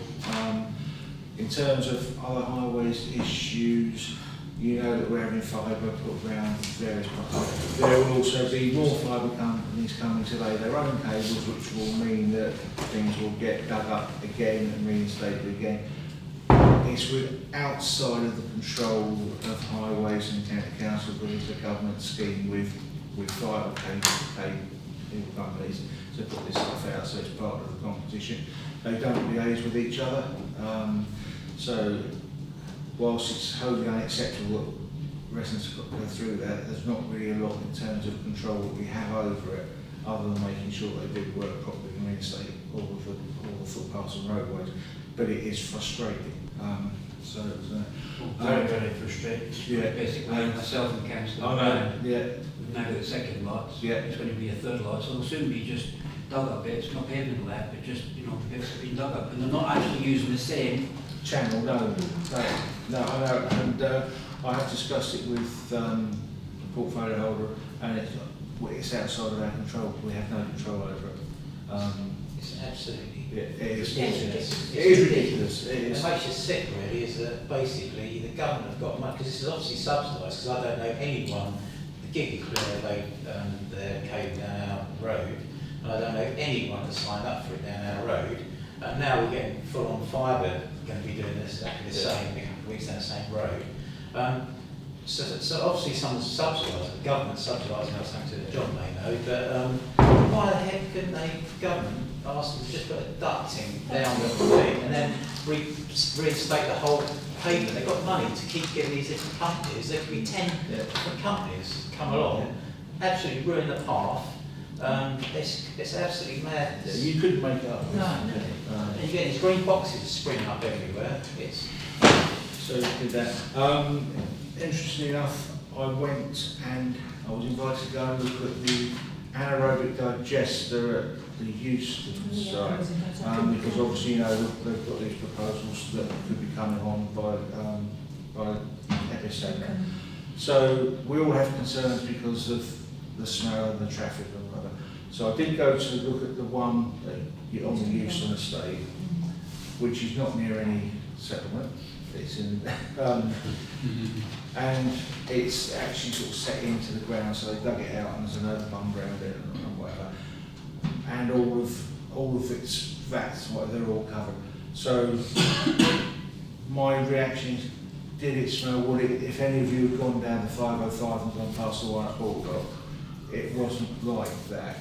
In terms of other highways issues, You know that we're having fibre put around various parts. There will also be more fibre companies coming to lay their own cables, which will mean that things will get dug up again and reinstated again. It's outside of the control of highways and county council, but it's a government scheme with fibre cable companies to put this stuff out, so it's part of the competition. They don't liaise with each other, so whilst it's wholly unacceptable that residents have got to go through that, there's not really a lot in terms of control that we have over it, other than making sure they do work properly and reinstate all the footpaths and roadways. But it is frustrating. Very frustrating. Yeah. Basically, myself and councillor, I know. Yeah. we've now got the second lots. Yeah. It's going to be a third lot, so it'll soon be just dug up bits, not pavement left, but just, you know, bits have been dug up, and they're not actually using the same Channel, no, I know, and I have discussed it with the portfolio holder, and it's outside of our control. We have no control over it. It's absolutely It is ridiculous. It is ridiculous. It is. What makes you sick really is that basically the government have got money, because this is obviously subsidised, because I don't know anyone, the gig clear their cable down our road, and I don't know anyone that signed up for it down our road, and now we're getting full on fibre, going to be doing this exactly the same, weeks down the same road. So obviously someone's subsidising, the government's subsidising us, something to John may know, but why the heck couldn't they, government, ask them to just put a ducting down the thing and then reinstate the whole pavement? They've got money to keep getting these different companies. There could be 10 different companies come along, absolutely ruin the path. It's absolutely madness. Yeah, you couldn't make it up. No. And you get these green boxes springing up everywhere. So we did that. Interestingly enough, I went and I was invited to go and look at the anaerobic digester at the Euston site, because obviously, you know, they've got these proposals that could be coming on by Epicenter. So we all have concerns because of the smell and the traffic and whatever. So I did go to look at the one on the Euston estate, which is not near any settlement. It's in, and it's actually sort of set into the ground, so they dug it out and there's an earth bum around it and whatever. And all of its vats, they're all covered. So my reaction is, did it smell? Would it, if any of you had gone down the 505 and gone past the one at Bulldog, it wasn't like that.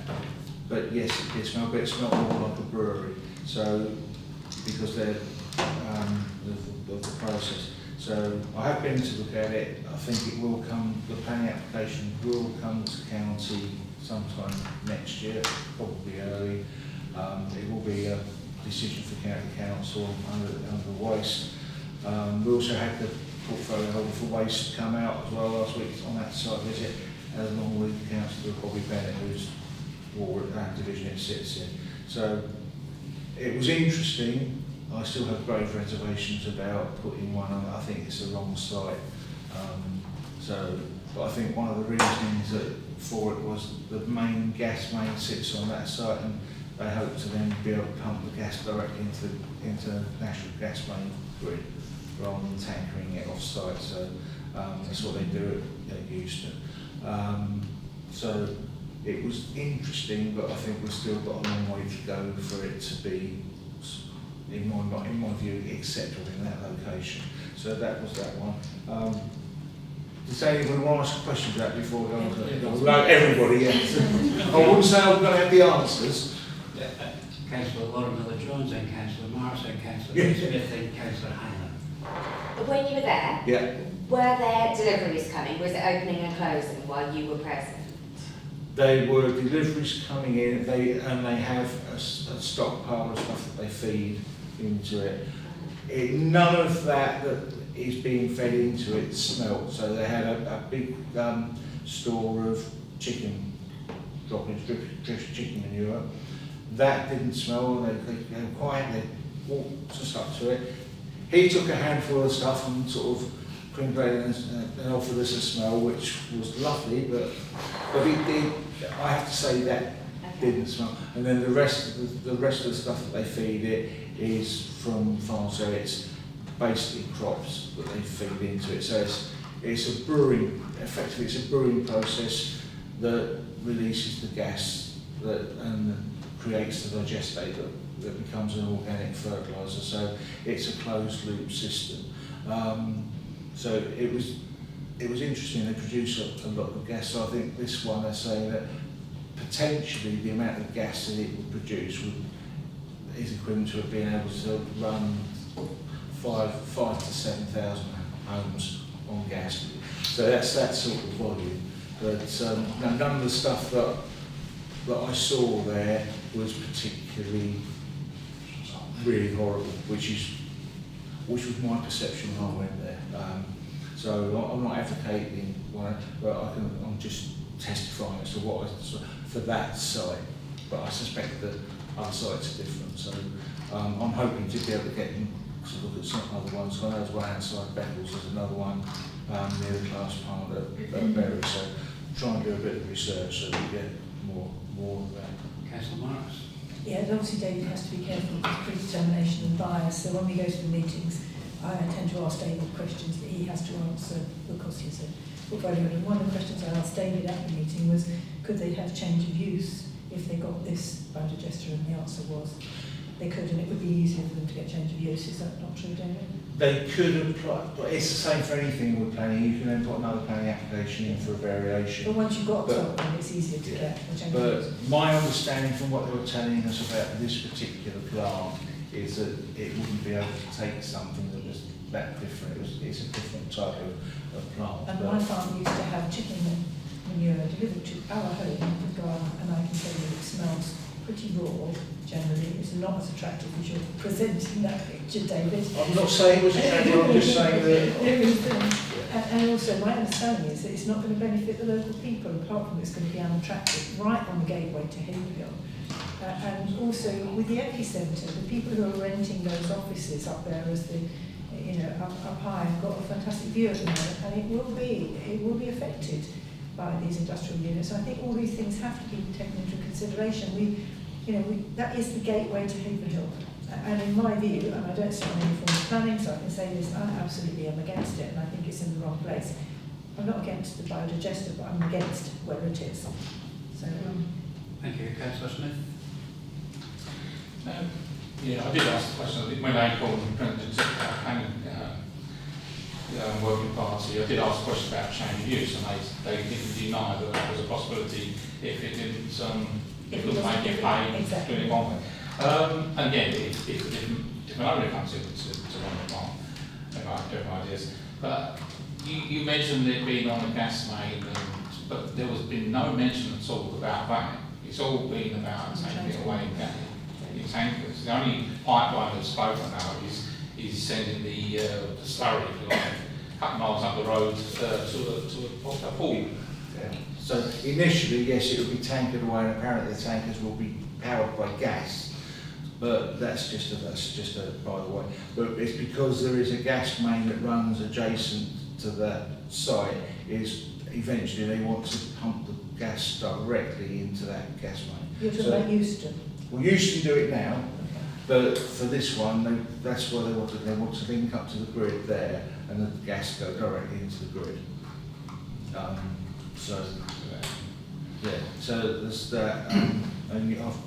But yes, it did smell, but it smelled more like a brewery. So, because they're of the process. So I have been to look at it. I think it will come, the planning application will come to county sometime next year, probably early. It will be a decision for county council under waste. We also had the portfolio holder for waste come out as well last week on that site visit, along with Councillor Bobby Bennett, who's that division it sits in. So it was interesting. I still have grave reservations about putting one on. I think it's the wrong site. But I think one of the reasons for it was the main gas main sits on that site, and they hope to then be able to pump the gas directly into the national gas main grid rather than tankering it off site. So that's what they do at Euston. So it was interesting, but I think we've still got a long way to go for it to be, in my view, acceptable in that location. So that was that one. Does anyone want to ask questions about that before we go on to it? Everybody, yes. I wouldn't say I'm going to have the answers. Councillor Lauren Miller-Jones and Councillor Morris and Councillor Smith and Councillor Hanlon. When you were there, Yeah. were there deliveries coming? Was it opening and closing while you were present? They were deliveries coming in, and they have a stockpile of stuff that they feed into it. None of that is being fed into it smelt. So they had a big store of chicken, droppings, drip chicken manure. That didn't smell. They were quiet. They walked just up to it. He took a handful of stuff and sort of crinkled it and offered us a smell, which was lovely, but it did. I have to say that didn't smell. And then the rest of the stuff that they feed it is from farms, so it's basically crops that they feed into it. So it's a brewing, effectively it's a brewing process that releases the gas and creates the digestate that becomes an organic fertiliser. So it's a closed loop system. So it was interesting. They produce a lot of gas. So I think this one they're saying that potentially the amount of gas that it would produce is equivalent to it being able to run 5 to 7,000 homes on gas. So that's that sort of volume. But none of the stuff that I saw there was particularly really horrible, which was my perception when I went there. So I'm not advocating one, but I'm just testifying as to what I saw for that site. But I suspect that other sites are different. So I'm hoping to be able to get them to look at some other ones. So I know there's one outside Beccles, there's another one near the class plant at Bury. So try and do a bit of research so that we get more of that. Councillor Marks. Yeah, and obviously David has to be careful with predetermination and bias, so when we go to the meetings, I tend to ask David questions that he has to answer because he's a portfolio. And one of the questions I asked David at the meeting was, could they have change of use if they got this biodigester? And the answer was they could, and it would be easier for them to get change of use. Is that not true, David? They could apply, but it's the same for anything with planning. You can then put another planning application in for a variation. But once you've got something, it's easier to get a change of use. But my understanding from what they were telling us about this particular plant is that it wouldn't be able to take something that was that different. It's a different type of plant. And my farm used to have chicken manure delivered to our home in the garden, and I can tell you it smells pretty raw generally. It's not as attractive as you're presenting that picture, David. I'm not saying it was attractive, I'm just saying that... And also my understanding is that it's not going to benefit the local people, apart from it's going to be unattractive, right on the gateway to Haverhill. And also with the epicentre, the people who are renting those offices up there as the, up high have got a fantastic view at the moment, and it will be affected by these industrial units. So I think all these things have to be taken into consideration. That is the gateway to Haverhill. And in my view, and I don't sit on any form of planning, so I can say this, I absolutely am against it, and I think it's in the wrong place. I'm not against the biodigester, but I'm against where it is. So, Thank you, Councillor Smith. Yeah, I did ask the question when I called the President of the planning working party. I did ask a question about change of use, and they didn't deny that was a possibility if it didn't it would make it pay doing it one way. And again, if an owner comes in to run the plant, they might have different ideas. But you mentioned it being on a gas main, but there has been no mention at all about that. It's all been about taking it away in tankers. The only pipeline that's spoken about is sending the slurry, if you like, a couple miles up the road to a pool. Yeah. So initially, yes, it will be tankered away, and apparently the tankers will be powered by gas. But that's just a by the way. But it's because there is a gas main that runs adjacent to that site. Is eventually they want to pump the gas directly into that gas main. you're talking about Euston. We usually do it now, but for this one, that's why they want to link up to the grid there, and the gas go directly into the grid. So there's that, and something else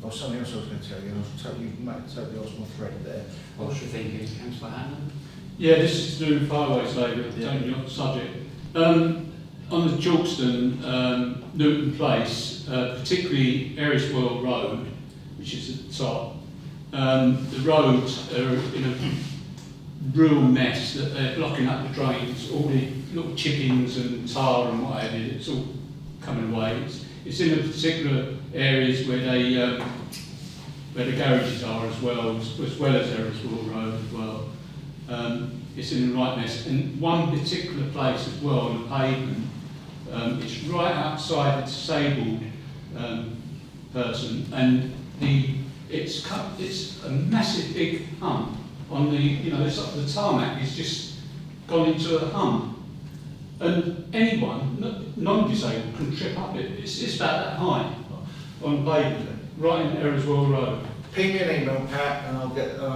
I was going to tell you. I've totally lost my thread there. What's your thinking, Councillor Hanlon? Yeah, this is to do with fireways labour, totally off the subject. On the Chalkston, Newton Place, particularly Eriswell Road, which is at the top, the roads are in a real mess, that they're blocking up the drains, all the little chippings and tar and what have you, it's all coming away. It's in the particular areas where the garages are as well as Eriswell Road as well. It's in the right mess. And one particular place as well on the pavement, it's right outside the disabled person, and it's a massive big hump on the the tarmac is just gone into a hump. And anyone, non-disabled, can trip up it. It's about that high on the pavement, right in Eriswell Road. Ping me an email, Pat, and I'll get the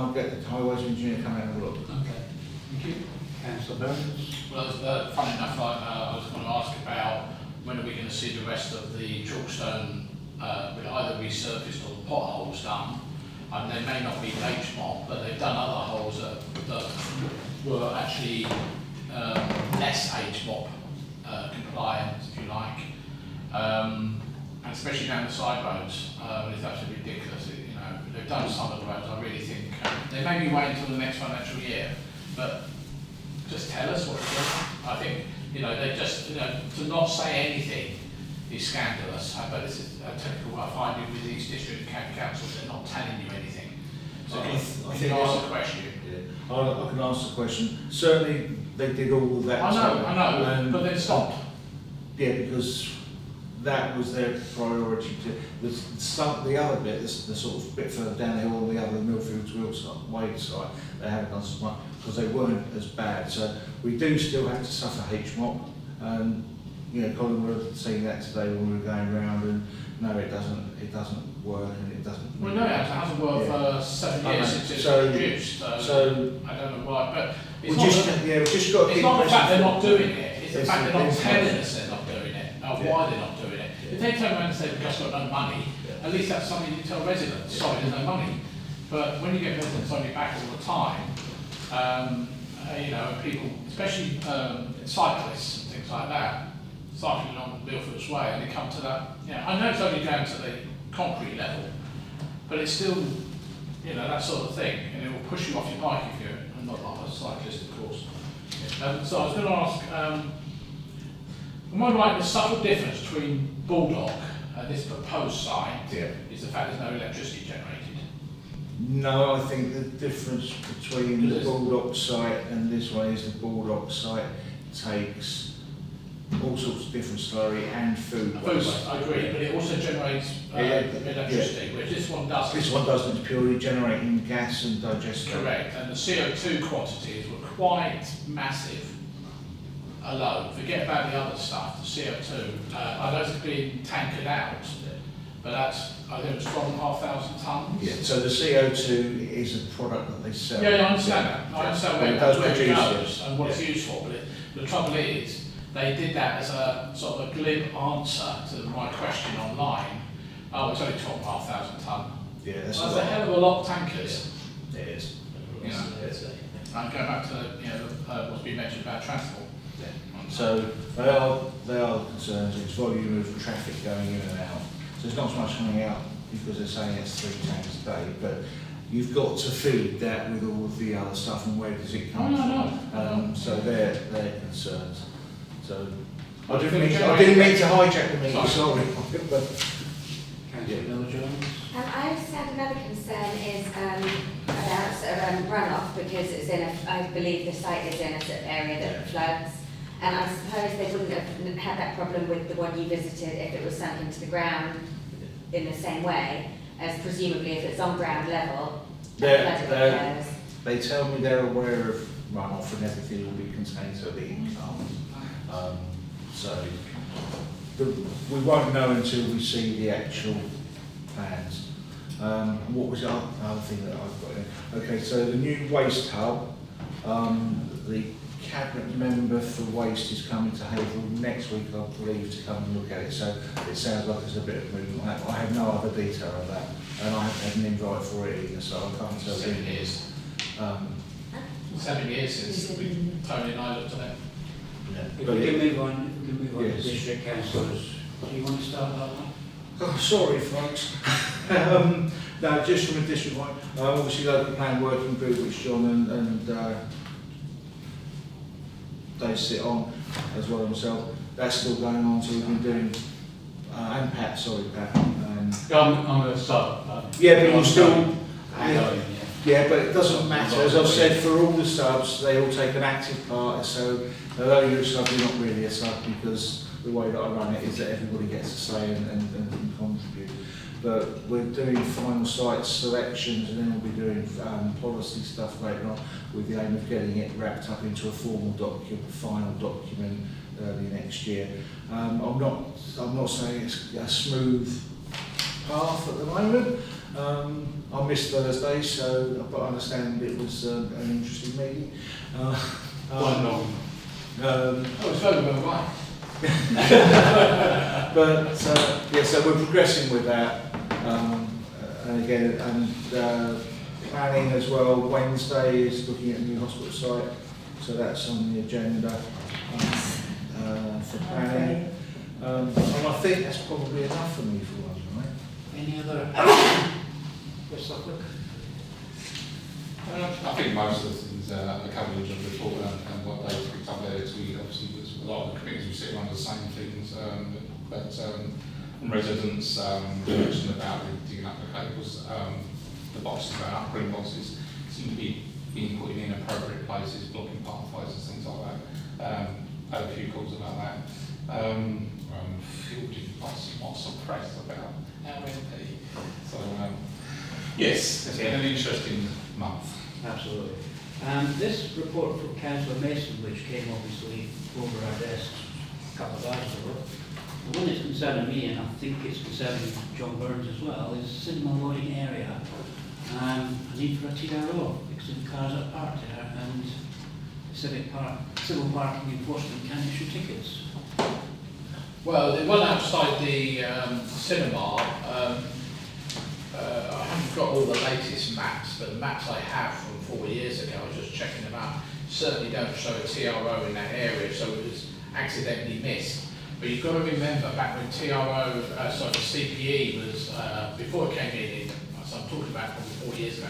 highways engineer to come out and have a look. Okay, thank you. Councillor Burns. Well, funny enough, I was going to ask about when are we going to see the rest of the chalkstone will either resurfaced or the potholes done. And they may not be HMOP, but they've done other holes that were actually less HMOP compliant, if you like. And especially down the side roads, it's absolutely ridiculous. They've done some of the roads. I really think they may be waiting until the next financial year, but just tell us what they're doing. I think they just to not say anything is scandalous. But this is a typical I find with these district and county councils. They're not telling you anything. So I can think you ask a question? Yeah. I can answer the question. Certainly, they did all of that. I know, but then stopped. Yeah, because that was their priority. The other bit, the sort of bit further down the hill, the other Millfields Wade side, they haven't done so much because they weren't as bad. So we do still have to suffer HMOP. Colin would have seen that today when we were going round, and no, it doesn't work, and it doesn't. Well, no, it hasn't worked for 7 years since it's introduced. So I don't know why, but it's not. We've just got to it's keep not the fact they're pressing not doing it. It's the fact they're not it's telling us they're not doing it. Why they're not doing it. If they turn around and say we've just got no money, at least that's something you tell residents. Sorry, there's no money. But when you get residents on your back all the time, people, especially cyclists and things like that, cycling on Millfields Way, and they come to that. I know it's only down to the concrete level, but it's still, that sort of thing, and it will push you off your bike if you're not a cyclist, of course. So I was going to ask, am I right in the subtle difference between Bulldog and this proposed site is the fact there's no electricity generated? No, I think the difference between the Bulldog site and this one is the Bulldog site takes all sorts of different slurry and food waste. I agree, but it also generates electricity, which this one doesn't. This one doesn't, it's purely generating gas and digestion. Correct, and the CO2 quantities were quite massive alone. Forget about the other stuff, the CO2. I know it's being tankered out, but I think it was 12,500 tonnes. Yeah, so the CO2 is a product that they sell. Yeah, I understand that. I understand where it goes and what it's used for, but the trouble is, they did that as a sort of a glib answer to my question online. Oh, it's only 12,500 tonne. Yeah, that's a hell of a lot of tankers. Yeah, it is. And go back to what's been mentioned about transport. Yeah. So they are the concerns. It's volume of traffic going in and out. So there's not so much coming out because they're saying it's 3 tanks a day, but you've got to feed that with all of the other stuff, and where does it come from? So they're concerns. So I didn't mean to hijack the meeting, sorry. Councillor Miller-Jones. I understand another concern is about runoff, because it's I believe the site is in a sort of area that floods, and I suppose they wouldn't have had that problem with the one you visited if it was sunk into the ground in the same way as presumably if it's on ground level. They tell me they're aware of runoff and everything will be contained so the income. We won't know until we see the actual plans. What was the other thing that I've got in? Okay, so the new waste hub, the cabinet member for waste is coming to Haverhill next week, I believe, to come and look at it. So it sounds like there's a bit of movement on that. I have no other detail of that, and I haven't had an invite for it either, so I can't tell you. 7 years. 7 years since Tony and I looked at it. If we can move on to district councillors. Do you want to start that one? Oh, sorry, folks. No, just from a district one. Obviously, local plan working group, which John and they sit on, as well as myself. That's still going on, so we've been doing. And Pat, sorry, Pat. I'm a sub. Yeah, but you're still. Yeah, but it doesn't matter. As I've said, for all the subs, they all take an active part. So although you're a sub, you're not really a sub, because the way that I run it is that everybody gets a say and contribute. But we're doing final site selections, and then we'll be doing policy stuff later on, with the aim of getting it wrapped up into a formal document, final document early next year. I'm not saying it's a smooth path at the moment. I missed Thursday, but I understand it was an interesting meeting. Quite long. Um, Oh, it's over the right. but yeah, so we're progressing with that. And again, planning as well. Wednesday is looking at a new hospital site, so that's on the agenda for planning. And I think that's probably enough for me for one night. Any other? West Suffolk? I think most of the things are covered in the report and what they picked up there. We obviously, a lot of the committees we sit around the same things, but residents mentioned about digging up the cables, the boxes about upgrade boxes seem to be being put in inappropriate places, blocking pathways and things like that. Had a few calls about that. Fielding lots of press about our MP. So yes, it's been an interesting month. Absolutely. This report from Councillor Mason, which came obviously over our desks a couple of hours ago, the one that's concerning me, and I think it's concerning John Burns as well, is cinema loading area. A need for a TRO because of the cars are parked there, and civil parking enforcement can issue tickets. Well, the one outside the cinema, I haven't got all the latest maps, but the maps I have from 4 years ago, I was just checking them out, certainly don't show a TRO in that area, so it was accidentally missed. But you've got to remember, back when the CPE was, before it came in, so I'm talking about probably 4 years ago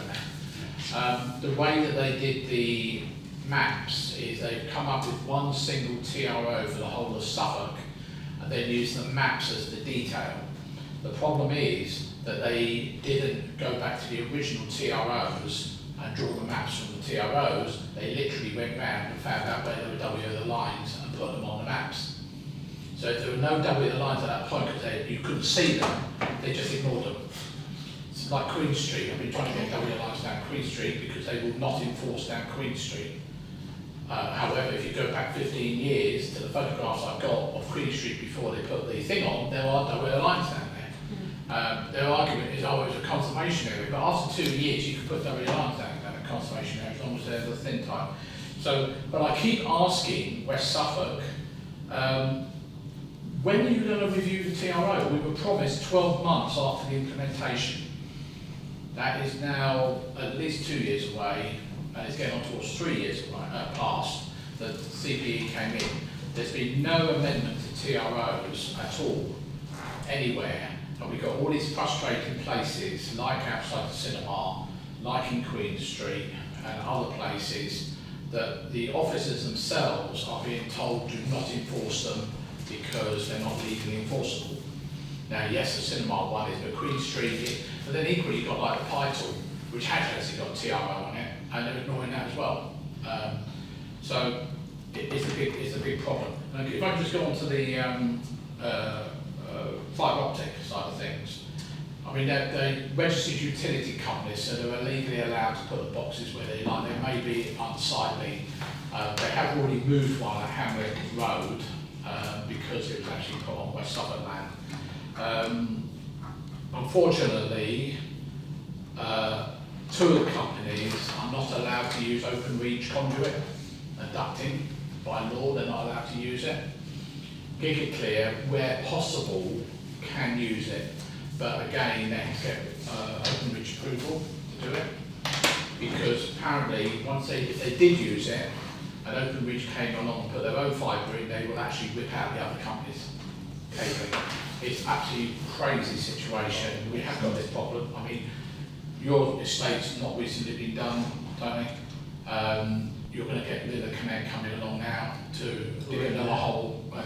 now, the way that they did the maps is they've come up with one single TRO for the whole of Suffolk, and then use the maps as the detail. The problem is that they didn't go back to the original TROs and draw the maps from the TROs. They literally went round and found out where there were W the lines and put them on the maps. So if there were no W the lines at that point, because you couldn't see them, they just ignored them. It's like Queen Street. I've been trying to get W lines down Queen Street because they will not enforce down Queen Street. However, if you go back 15 years to the photographs I've got of Queen Street before they put the thing on, there are W lines down there. Their argument is, oh, it was a conservation area, but after 2 years you can put W lines down a conservation area as long as they're the thin type. So, but I keep asking West Suffolk, when are you going to review the TRO? We were promised 12 months after the implementation. That is now at least 2 years away, and it's getting on towards 3 years past that the CPE came in. There's been no amendment to TROs at all, anywhere. And we've got all these frustrating places, like outside the cinema, like in Queen Street, and other places, that the officers themselves are being told do not enforce them because they're not legally enforceable. Now, yes, the cinema one is, but Queen Street, but then equally you've got like the Python, which has actually got TRO on it, and they're ignoring that as well. So it's a big problem. And if I just go on to the fibre optic side of things, I mean, they're registered utility companies, so they're legally allowed to put the boxes where they like. They may be unsightly. They have already moved one at Haverhill Road because it was actually put on West Suffolk land. Unfortunately, two of the companies are not allowed to use open reach conduit and ducting. By law, they're not allowed to use it. GigaClear, where possible, can use it, but again, they have to get open reach approval to do it, because apparently, if they did use it, and open reach came along and put their own fibre in, they will actually whip out the other companies' cabling. It's absolutely crazy situation. We have got this problem. I mean, your estate's not recently been done, Tony. You're going to get Lilla Connect coming along now to dig another hole, and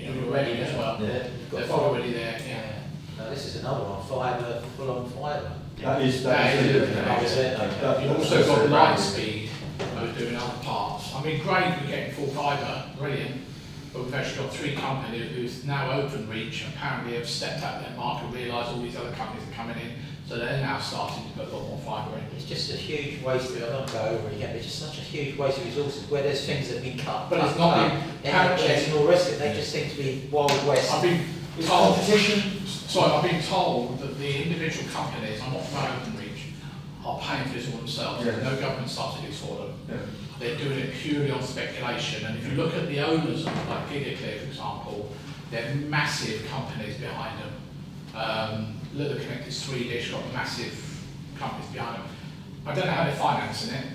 you're ready as well. Yeah, they're already there. Yeah. No, this is another one, fibre, full-on fibre. That is it. You've also got Lightspeed, who are doing other parts. I mean, great, we're getting full fibre, brilliant. But we've actually got three companies who's now OpenReach apparently have stepped out their mark and realised all these other companies are coming in, so they're now starting to put a lot more fibre in. It's just a huge waste of, I don't go over it again, but it's just such a huge waste of resources where there's things that have been cut. But it's not been and all the rest of it, they just seem to be Wild West. I've been told, sorry, I've been told that the individual companies, I'm not from OpenReach, are paying for this all themselves. Yeah. There's no government subsidies for them. Yeah. They're doing it purely on speculation. And if you look at the owners of like GigaClear, for example, they're massive companies behind them. Little Connected Swedish got massive companies behind them. I don't know how they're financing it,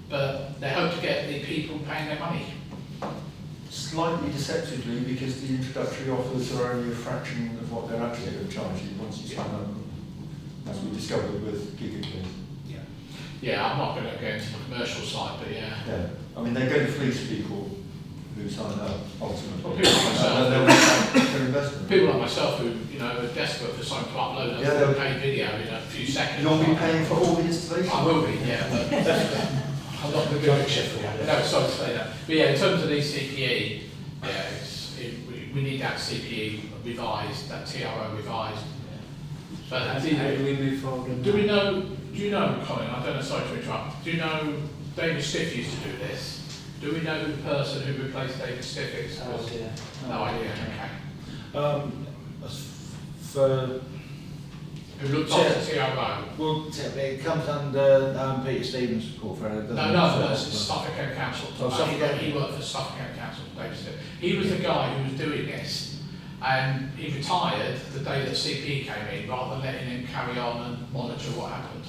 but they hope to get the people paying their money. Slightly deceptively, because the introductory offers are only a fraction of what they're actually going to charge you once you sign up, as we discovered with GigaClear. Yeah, I'm not going to go into the commercial side, but yeah. Yeah, I mean, they're going to fleece people who sign up ultimately. Well, people like myself, And they'll make their investment. people like myself who, you know, are desperate for something to upload a Yeah, they'll- 4K video in a few seconds. You'll be paying for all the installation. I will be, yeah, but I'm not going to be a big chef for you. No, sorry to say that. But yeah, in terms of the CPE, yeah, we need that CPE revised, that TRO revised. But How do we move forward on do that? we know, do you know, Colin, I don't know, sorry to interrupt, do you know David Stiff used to do this? Do we know who the person who replaced David Stiff is? No idea, okay. For Who looked after TRO? well, it comes under Peter Stevens' portfolio, doesn't it? No, it's Suffolk County Council. Oh, Suffolk He County. worked for Suffolk County Council, David Stiff. He was the guy who was doing this, and he retired the day that CPE came in, rather than letting him carry on and monitor what happened.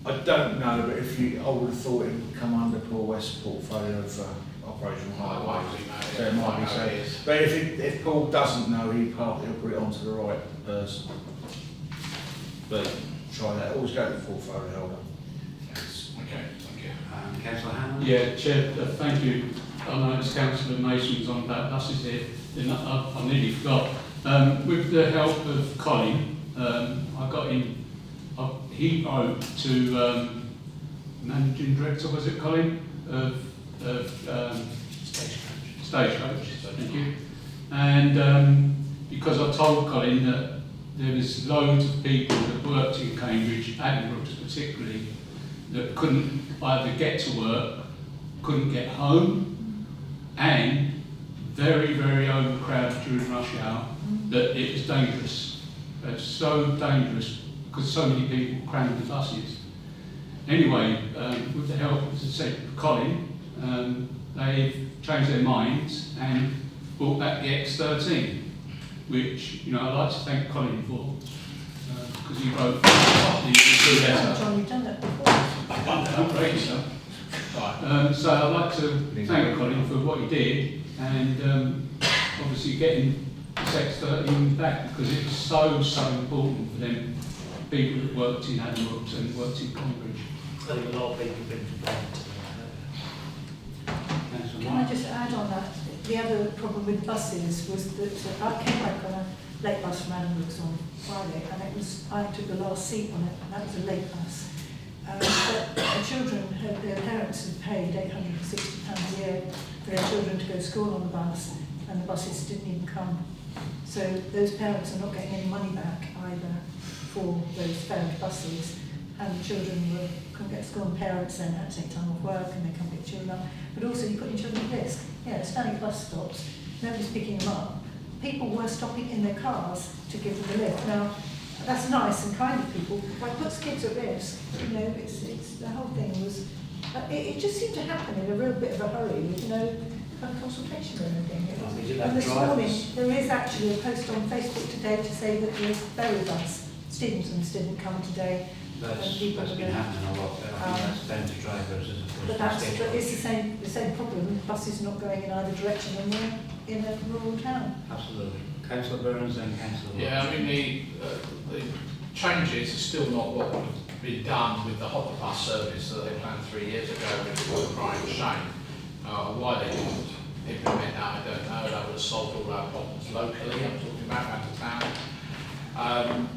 I don't know, but I would have thought it would come under Paul West's portfolio for operational highways. So it might be so. But if Paul doesn't know, he'll put it onto the right person. But try that. Always go to the portfolio holder. Okay, thank you. Councillor Hammond? Yeah, Chair, thank you. I know it's Councillor Mason's on about buses here, then I nearly forgot. With the help of Colin, I got in, he wrote to Managing Director, was it Colin, of Stagecoach, thank you. And because I told Colin that there was loads of people that worked in Cambridge, Admirals particularly, that couldn't either get to work, couldn't get home, and very, very overcrowded during rush hour, that it was dangerous. It's so dangerous because so many people crammed the buses. Anyway, with the help, as I said, of Colin, they've changed their minds and brought back the X13, which, you know, I'd like to thank Colin for, because he wrote the letter. John, you've done that before. Great stuff. So I'd like to thank Colin for what he did, and obviously getting this X13 back, because it's so important for them people that worked in Admirals and worked in Cambridge. I think a lot of people have been complaining to Councillor Can I Mark? just add on that, the other problem with buses was that I came back on a late bus from Admirals on Friday, and I took the last seat on it, and that was a late bus. But the children, their parents had paid £860 a year for their children to go to school on the bus, and the buses didn't even come. So those parents are not getting any money back either for those failed buses, and the children couldn't get to school, and parents then had to take time off work and they can't get children up. But also you're putting children at risk. Yeah, standing at bus stops, nobody's picking them up. People were stopping in their cars to give them a lift. Now, that's nice and kind of people, but it puts kids at risk. You know, it's the whole thing was, it just seemed to happen in a real bit of a hurry with no consultation or anything. We did And have this morning, drivers. there is actually a post on Facebook today to say that the ferry bus, Stevenson's didn't come today. That's people been are gonna- happening a lot. I think that's down to drivers as opposed But to that's, stage but it's the same problem, buses not going in either direction when we're in a rural town. Absolutely. Councillor Burns and Councillor Yeah, Watts. I mean, the changes are still not what would have been done with the hopper bus service that they planned 3 years ago, which was a crying shame. Why they didn't implement that, I don't know. That would have solved all our problems locally. I'm talking about out of town.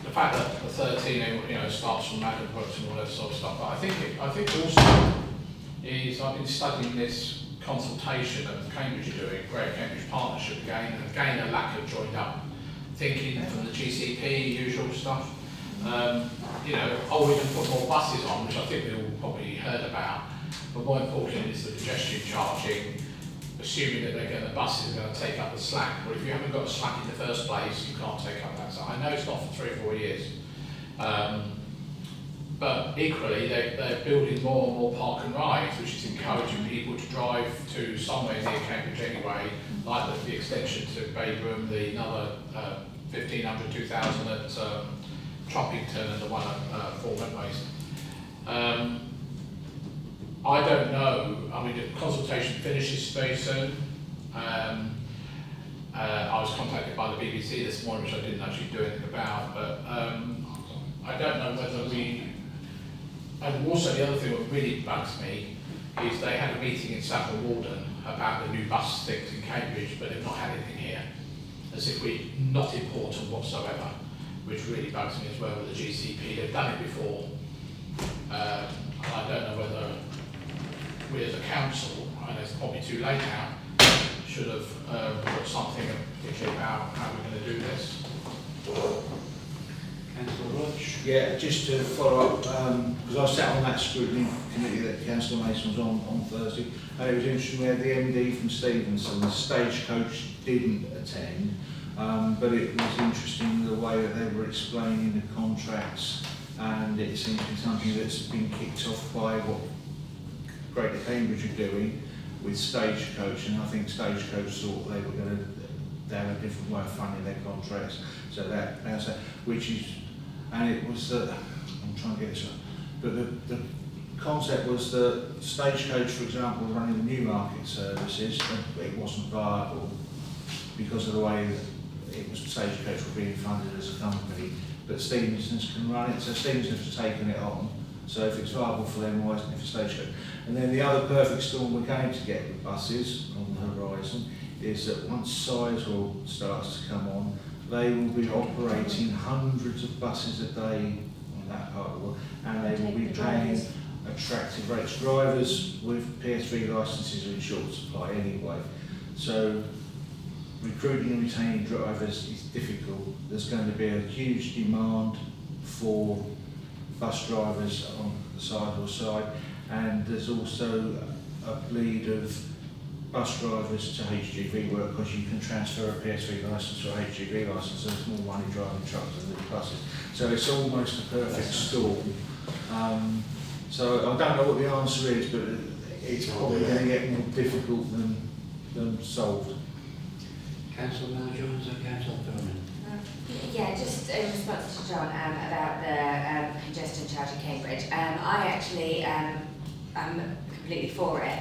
The fact that the 13, you know, starts from Madden Brooks and all that sort of stuff, but I think also is I've been studying this consultation that Cambridge are doing, Great Cambridge Partnership again, and again a lack of joined up thinking from the GCP, usual stuff. You know, we can put more buses on, which I think we all probably heard about, but more important is the congestion charging, assuming that the buses are going to take up the slack. Well, if you haven't got a slack in the first place, you can't take up that slack. I know it's not for 3 or 4 years. but equally, they're building more and more park and rides, which is encouraging people to drive to somewhere near Cambridge anyway, like the extension to Baybroom, the another 1,500, 2,000 at Trumpington, and the one at Four Wentways. I don't know, I mean, the consultation finishes very soon. I was contacted by the BBC this morning, which I didn't actually do anything about, but I don't know whether and also the other thing that really bugs me is they had a meeting in Saffron Walden about the new bus things in Cambridge, but they've not had anything here, as if we're not important whatsoever, which really bugs me as well with the GCP. They've done it before. I don't know whether we as a council, and it's probably too late now, should have put something particularly about how we're going to do this. Councillor Roach. Yeah, just to follow up, because I sat on that scrutiny committee that Councillor Mason was on Thursday, and it was interesting, we had the MD from Stevenson, the Stagecoach didn't attend, but it was interesting the way that they were explaining the contracts, and it seems to be something that's been kicked off by what Greater Cambridge are doing with Stagecoach, and I think Stagecoach thought they were going to have a different way of funding their contracts, so that's which is, and it was that, I'm trying to get this right, but the concept was that Stagecoach, for example, was running the Newmarket services, and it wasn't viable because of the way that it was Stagecoach were being funded as a company, but Stevenson's can run it, so Stevenson's have taken it on. So if it's viable for them, why isn't it for Stagecoach? And then the other perfect storm we're going to get with buses on the horizon is that once Sizewell starts to come on, they will be operating hundreds of buses a day on that part of the world, and they will be paying attractive rates. Drivers with PS3 licences are in short supply anyway. So recruiting and retaining drivers is difficult. There's going to be a huge demand for bus drivers on the Sidewell side, and there's also a bleed of bus drivers to HGV work because you can transfer a PS3 licence or a HGV licence, so there's more money driving trucks than the buses. So it's almost a perfect storm. So I don't know what the answer is, but it's probably going to get more difficult than solved. Councillor Miller-Jones and Councillor Thurman. Yeah, just in response to John about the congestion charge in Cambridge. I actually am completely for it.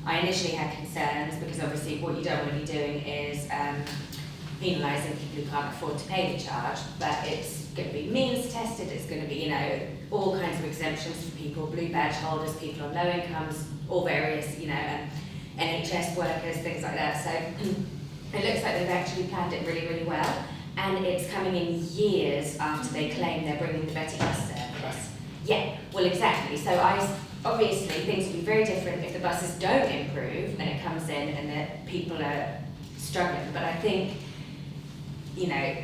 I initially had concerns because obviously what you don't want to be doing is penalising people who can't afford to pay the charge, but it's going to be means tested, it's going to be, you know, all kinds of exemptions for people, blue badge holders, people on low incomes, all various, you know, NHS workers, things like that. So it looks like they've actually planned it really, really well. And it's coming in years after they claim they're bringing the better bus service. Yeah, well, exactly. So obviously things will be very different if the buses don't improve and it comes in and that people are struggling. But I think, you know,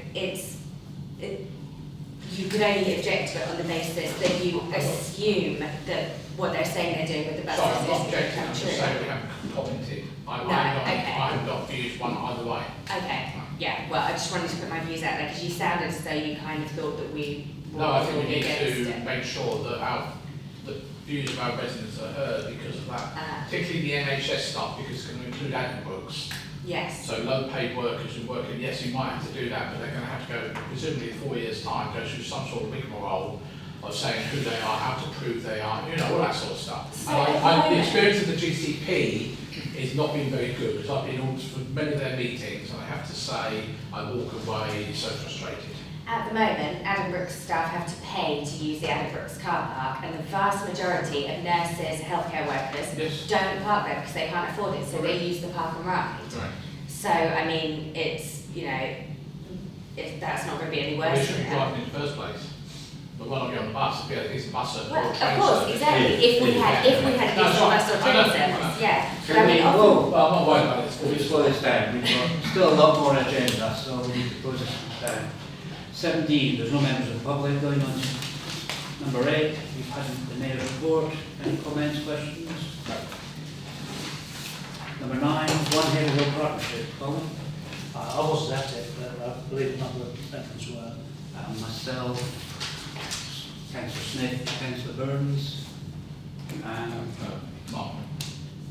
you could only object to it on the basis that you assume that what they're saying they're doing with the buses I'm not is objecting, I'm true. just saying we haven't commented. Okay. I've not views one either way. Okay, yeah, well, I just wanted to put my views out there because you sounded as though you kind of thought that we were No, I think we need against to it. make sure that the views of our residents are heard because of that. Particularly the NHS stuff, because it's going to include Addenbrooks. Yes. So low paid workers who work in, yes, you might have to do that, but they're going to have to go, presumably in 4 years' time, go through some sort of rigmarole of saying who they are, how to prove they are, you know, all that sort of stuff. So And the experience of the GCP is not been very good, because I've been on for many of their meetings, and I have to say, I walk away so frustrated. At the moment, Addenbrooks staff have to pay to use the Addenbrooks car park, and the vast majority of nurses, healthcare workers Yes. don't park there because they can't afford it, so they use the park and ride. Right. So, I mean, it's, you know, that's not going to be any worse They than shouldn't that. drive in the first place. But when I get on the bus, it's a bus service or Well, a train of course, service. exactly. If we had a No, digital fine. bus or I train know. service, yeah. But Can I mean, we often- vote? Well, I'm not worried about it. We'll just slow this down. We've got still a lot more on the agenda, so we need to process this down. 17, there's no members of the public going on. Number 8, we've had the mayor's report. Any comments, questions? Number 9, One Haverhill Partnership. Colin? I wasn't at it, but I believe a number of members were. Myself, Councillor Smith, Councillor Burns, Mark.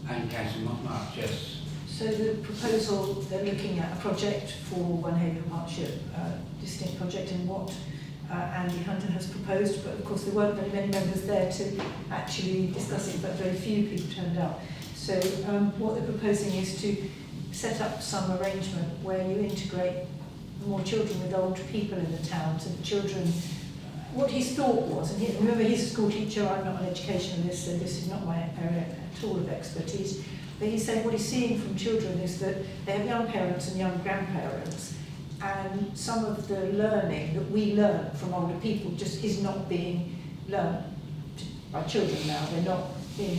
and Councillor Mark, yes. So the proposal, they're looking at a project for One Haverhill Partnership, distinct project in what Andy Hunter has proposed, but of course there weren't very many members there to actually discuss it, but very few people turned out. So what they're proposing is to set up some arrangement where you integrate more children with older people in the town, so the children, what his thought was, and remember he's a school teacher, I'm not an educationalist, so this is not my area at all of expertise, but he said what he's seeing from children is that they have young parents and young grandparents, and some of the learning that we learn from older people just is not being learned by children now. They're not being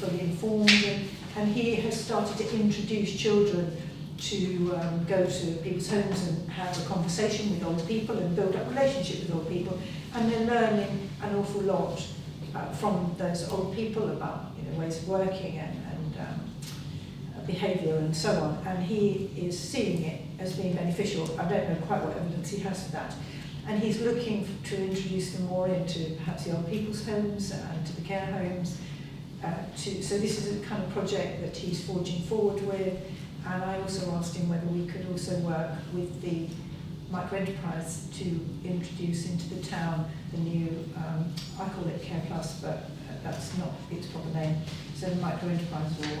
fully informed, and he has started to introduce children to go to people's homes and have a conversation with older people and build up relationships with older people, and they're learning an awful lot from those old people about ways of working and behaviour and so on, and he is seeing it as being beneficial. I don't know quite what evidence he has for that, and he's looking to introduce them more into perhaps the old people's homes and to the care homes. So this is a kind of project that he's forging forward with, and I also asked him whether we could also work with the micro-enterprise to introduce into the town the new, I call it Care Plus, but that's not its proper name, so the micro-enterprise or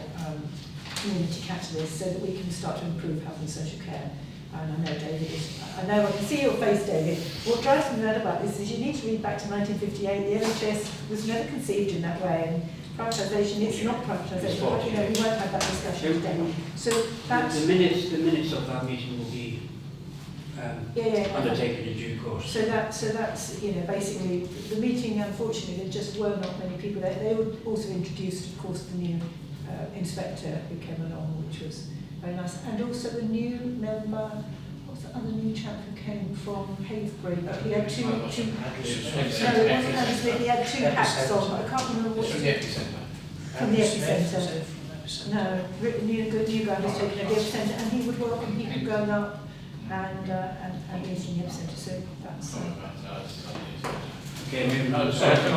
community catalyst, so that we can start to improve health and social care. And I know David is, I know I can see your face, David. What drives me mad about this is you need to read back to 1958. The NHS was never conceived in that way, and privatisation, it's not privatisation. But, we won't have that discussion today. So that's... The minutes of that meeting will be undertaken in due course. So that's basically the meeting. Unfortunately, there just were not many people there. They were also introduced, of course, the new inspector who came along, which was very nice, and also a new member. What's the other new chap who came from Haverhill? He had two. No, it wasn't Haverhill. He had two hats on. I can't remember what. From the epicentre. From the epicentre. No, new guy who's taken over the epicentre, and he would welcome people going up and meeting the epicentre. So that's. Okay, moving on. Sorry, can I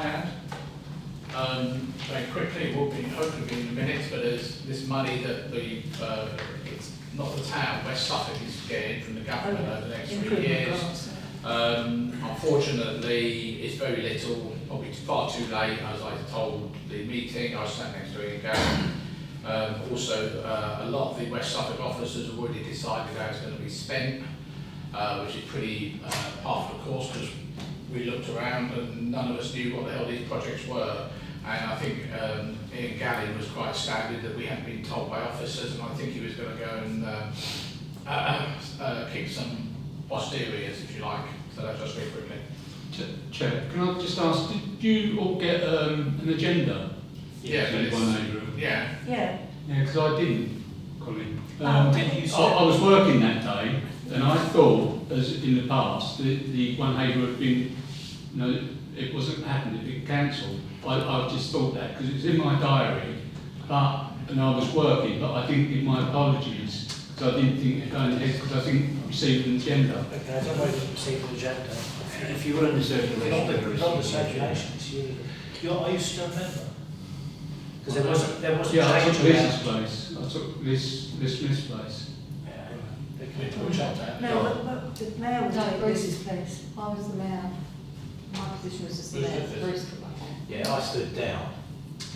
add? Very quickly, it will be hopefully be in the minutes, but there's this money that it's not the town, West Suffolk is getting from the government over the next 3 years. Unfortunately, it's very little, probably far too late, as I told the meeting. I was sat next to it again. Also, a lot of the West Suffolk officers have already decided how it's going to be spent, which is pretty par for the course, because we looked around and none of us knew what the hell these projects were. And I think Ian Galley was quite astounded that we hadn't been told by officers, and I think he was going to go and kick some posteriors, if you like. So that's just very quickly. Chair, can I just ask, did you all get an agenda? Yeah, but it's, yeah. Yeah. Yeah, because I didn't, Colin. Did you I was working that day, and I thought, as in the past, the One Haverhill had been, it wasn't happened, it had been cancelled. I just thought that, because it's in my diary, and I was working, but I didn't give my apologies, because I didn't think it going ahead, because I didn't receive an agenda. Okay, I don't know if you received an agenda. If you were in the circulation, Not the circulation, it's you. Are you still a member? Because there wasn't Yeah, I change took around. Liz's place. I took Liz's place. Yeah, they can push out that. No, but the mayor would take Bruce's place. I was the mayor. My position was as the Bruce mayor. did this. Bruce took my place. Yeah, I stood down,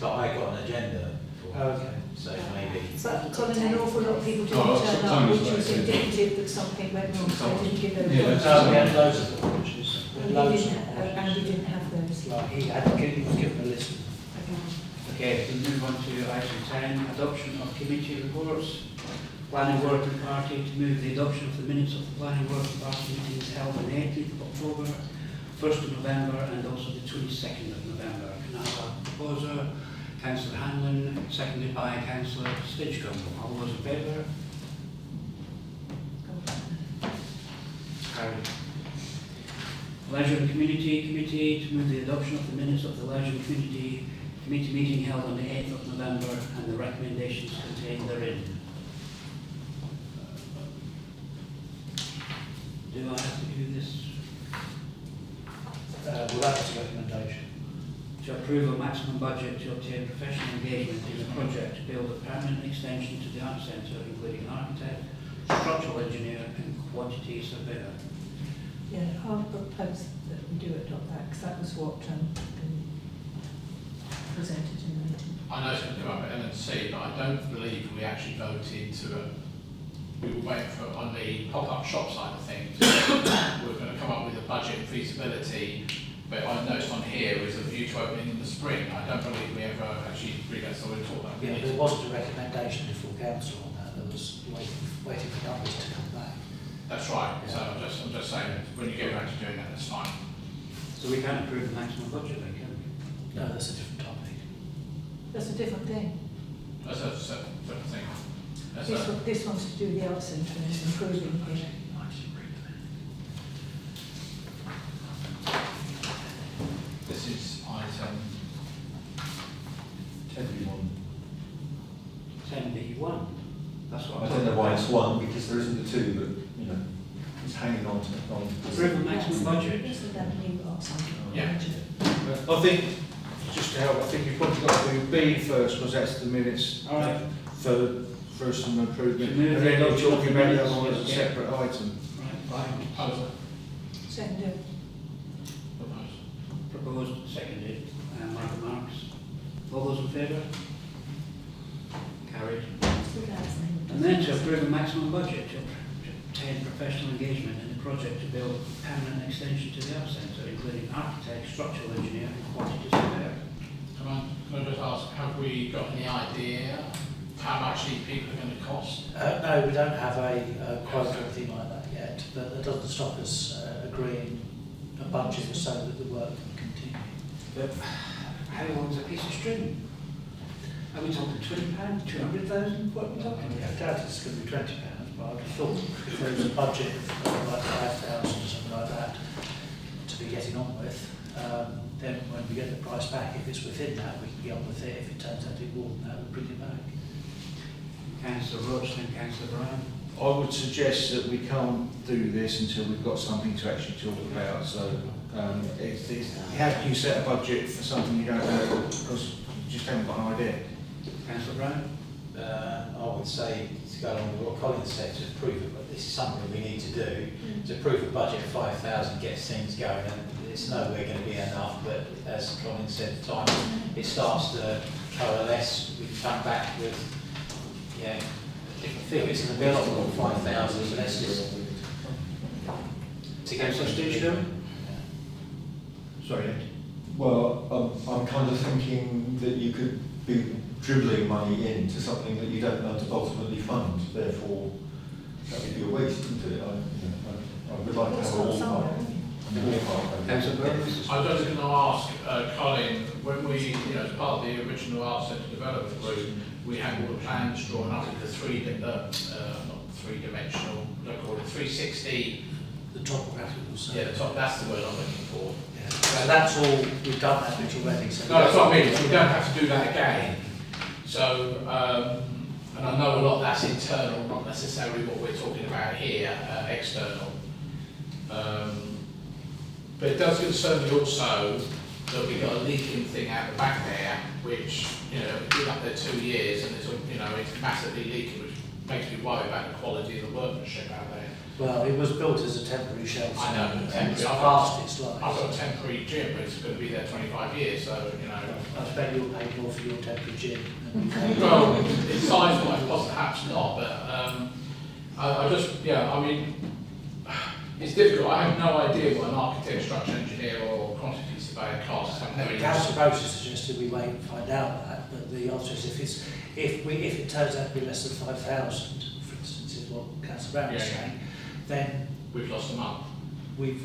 but I got an agenda for Okay. so maybe. But Colin, an awful lot of people didn't Oh, turn up, sometimes which was like that. indicative that something went wrong, so I didn't give them Yeah, a We had loads of apologies. We had loads of and we apologies. didn't have those. Like he was given a list. Okay, we move on to item 10, adoption of committee reports. Planning Working Party to move the adoption of the minutes of the Planning Working Party meetings held on the 18th of October, 1st of November and also the 22nd of November. Can I have a proposer? Councillor Hanlon, seconded by Councillor Stinchcombe. All those in favour? Carried. Leisure and Community Committee to move the adoption of the minutes of the Leisure and Community Committee meeting held on the 8th of November and the recommendations contained therein. Do I have to do this? Well, that's a recommendation. To approve a maximum budget to obtain professional engagement in a project to build a permanent extension to the art centre, including architect, structural engineer and quantity surveyor. Yeah, I'll propose that we do adopt that, because that was what presented in the meeting. I know it's going to come up at L&C, but I don't believe we actually voted to we were waiting for, on the pop-up shop side of things, we were going to come up with a budget and feasibility, but I noticed on here is a view to opening in the spring. I don't believe we ever actually really got someone to talk about. Yeah, there wasn't a recommendation before council on that. There was waiting for numbers to come back. That's right. Yeah. So I'm just saying, when you get around to doing that, that's fine. So we can approve the maximum budget then, can we? No, that's a different topic. That's a different thing. That's a different thing. This one's to do with the art centre and it's improving here. This is item 10B1. 10B1. That's what I don't know why it's one, because there isn't the two, but, you know, it's hanging on to approve the maximum budget. Isn't that new art centre? Yeah. I think, just to help, I think you've probably got to do B first, because that's the minutes All right. for some improvement. To move And then the you're talking about the other one as a yeah. separate item. Right, fine. Proposal. Seconded. Proposed, seconded, Michael Marks. All those in favour? Carried. And then to approve a maximum budget to obtain professional engagement in the project to build a permanent extension to the art centre, including architect, structural engineer and quantity surveyor. Can I just ask, have we got any idea how much these people are going to cost? No, we don't have a quote or anything like that yet, but that doesn't stop us agreeing a budget so that the work can continue. But how long's a piece of string? Are we talking £20, 200,000? What are we talking I about? doubt it's going to be £20, but I would have thought if there was a budget of like 5,000 or something like that to be getting on with, then when we get the price back, if it's within that, we can get on with it. If it turns out to be more than that, we'll bring it back. Councillor Roach and Councillor Brown. I would suggest that we can't do this until we've got something to actually talk about. So how can you set a budget for something you don't know, because you just haven't got an idea? Councillor Brown. I would say, to go along with what Colin said, to approve it, but this is something we need to do, to approve a budget of 5,000 gets things going, and it's nowhere going to be enough, but as Colin said, the time it starts to coalesce, we can come back with, different figures, it's going to be a lot more than 5,000, so let's just... To get Councillor Stinchcombe. Sorry, Ed. Well, I'm kind of thinking that you could be dribbling money into something that you don't know to ultimately fund. Therefore, that would be a waste, wouldn't it? I would like to have a ballpark. Councillor Brown. I was just going to ask Colin, when we, as part of the original Art Centre Development Group, we had all the plans drawn up with the not three-dimensional, what do I call it, 360. The topographical side. Yeah, that's the word I'm looking for. Yeah. So that's all, we've done that bit already. So No, that's what I mean, we don't have to do that again. So, and I know a lot of that's internal, not necessarily what we're talking about here, external. But it does concern me also that we've got a leaking thing out the back there, which, it's been up there 2 years and it's massively leaking, which makes me worry about the quality of the workmanship out there. Well, it was built as a temporary shelter. I know, and temporary. it's past its life. I've got a temporary gym, but it's going to be there 25 years, so, I bet you'll pay more for your temporary gym. Well, it's size-wise, perhaps not, but it's difficult. I have no idea what an architect, structural engineer or quantity surveyor costs. I've never Council Roach has suggested we wait and find out that, but the answer is if it turns out to be less than 5,000, for instance, is what Council Brown is saying, then we've lost a month. We've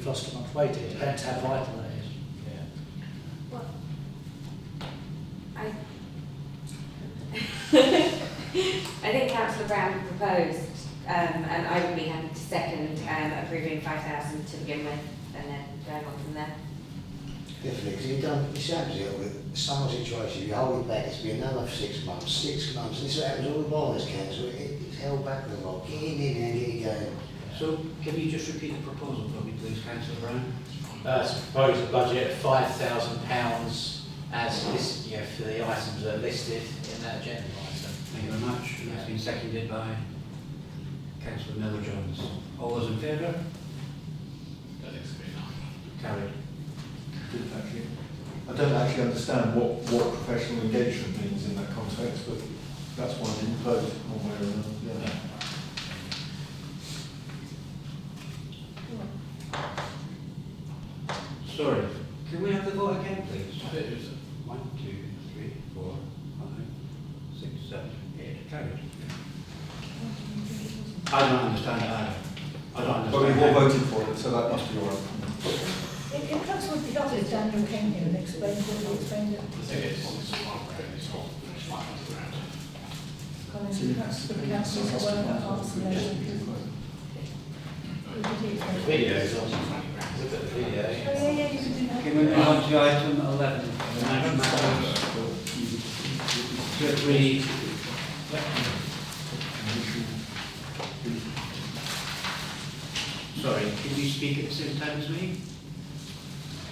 lost a month waiting. It depends how vital that is. Well, I think Councillor Brown proposed, and I would be happy to second approving 5,000 to begin with, and then going on from there. Definitely, because you sound deal with summer situation, you hold it back, it's been another 6 months, 6 months, this happens all the time as council, it's held back a lot, get in and get it going. So, can you just repeat the proposal for me, please, Councillor Brown? To propose a budget of £5,000 as this, for the items that are listed in that agenda item. Thank you very much. And that's been seconded by Councillor Miller Jones. All those in favour? I think it's good enough. Carried. Good, thank you. I don't actually understand what professional engagement means in that context, but that's why I didn't vote one way or another. Yeah. Sorry, can we have the vote again, please? I think it was 1, 2, 3, 4, 5, 6, 7, 8. Carried. I don't understand it either. I don't understand. But we've all voted for it, so that must be all right. It perhaps would be helpful if Daniel came here and explained what he explained it. the thing is, it's not grand, it's not grand. Colin, perhaps for the councillors who weren't asked and those people. Videos on, look at the video. Oh, yeah, you can do that. Can we move on to item 11, financial matters? 2 or 3. Sorry, can you speak at the same time as me?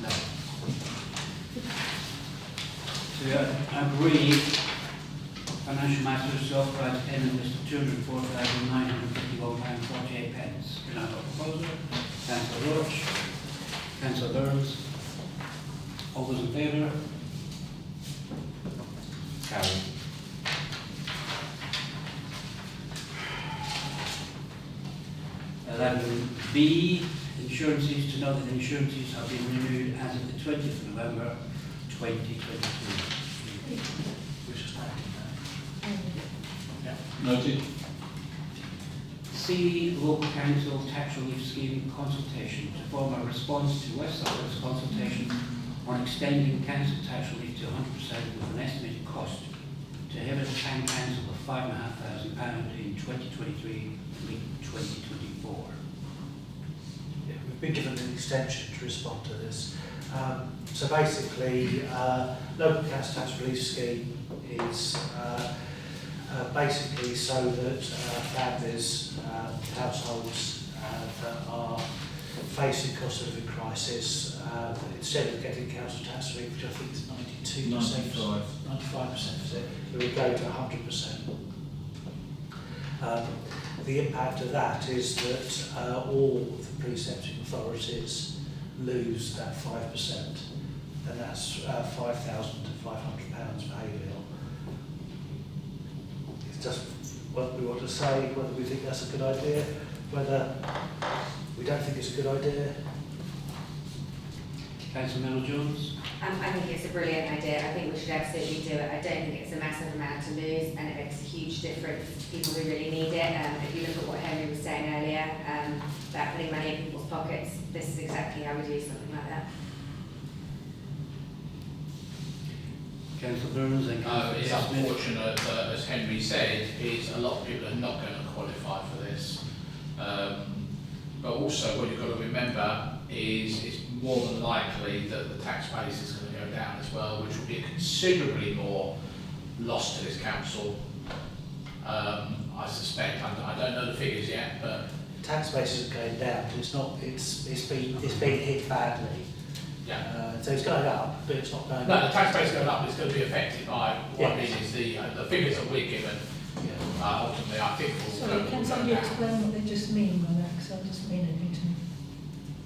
No. To agree financial matters to authorise payment list of £204,951.48. Can I have a proposer? Councillor Roach, Councillor Burns. All those in favour? Carried. B, insurances, to know that insurances have been renewed as of the 20th of November 2022. Which is Yeah. Noted. C, local council tax relief scheme consultation to form a response to West Sussex consultation on extending council tax relief to 100% with an estimated cost to Haverhill Town Council of £5,500 in 2023-2024. Yeah, we've been given an extension to respond to this. So basically, local council tax relief scheme is basically so that families, households that are facing cost of living crisis, instead of getting council tax relief, which I think is 92%, 95% is it, it would go to 100%. The impact of that is that all the precepting authorities lose that 5%, and that's £5,000 to £500 per Haverhill. It's just what we want to say, whether we think that's a good idea, whether we don't think it's a good idea. Councillor Miller Jones. I think it's a brilliant idea. I think we should absolutely do it. I don't think it's a massive amount to lose, and it makes a huge difference to people who really need it. If you look at what Henry was saying earlier, about putting money in people's pockets, this is exactly how we do something like that. Councillor Burns and Councillor It's Smith. unfortunate that, as Henry said, is a lot of people are not going to qualify for this. But also what you've got to remember is it's more than likely that the tax base is going to go down as well, which will be considerably more loss to this council. I suspect, I don't know the figures yet, but Tax base isn't going down, it's not, it's been hit badly. yeah. So it's going up, but it's not going No, up. the tax base going up is going to be affected by what I Yes. mean is the figures that we're given. Ultimately, I think will Sorry, go can down. somebody explain what they just mean by that? Because I just mean anything to me.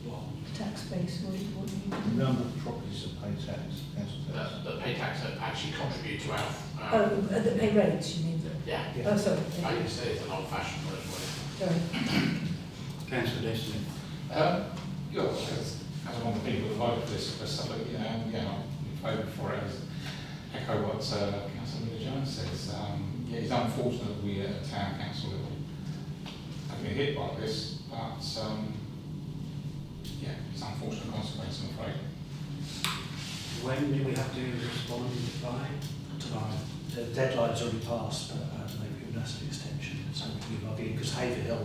What? Tax base, what do you The mean? number of properties that pay tax, council tax. That pay tax that actually contribute to our. Oh, the pay rates, you mean? Yeah. Oh, sorry. I can say it's an old-fashioned word for it. Sorry. Councillor Destiny. As one of the people that voted for this, for something, I voted for it, as echo what Councillor Jones says. It's unfortunate we at a town council level have been hit like this, but it's unfortunate consequence, I'm afraid. When do we have to respond by? Tonight. The deadline's already passed, but they've given us an extension, so we log in, because Haverhill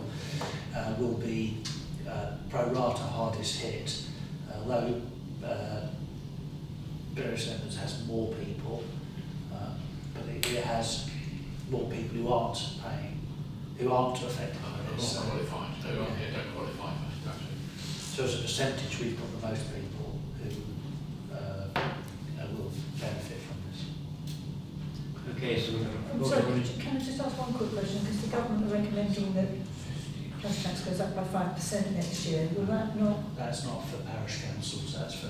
will be pro rata hardest hit, although Bury St Edmunds has more people, but it has more people who aren't paying, who aren't affected by They're this. not qualified, they don't qualify for tax. So So as a percentage, we've got the most people who will benefit from this. Okay, so I'm sorry, can I just ask one quick question? Because the government are recommending that trust tax goes up by 5% next year. Will that not? That's not for parish councils, that's for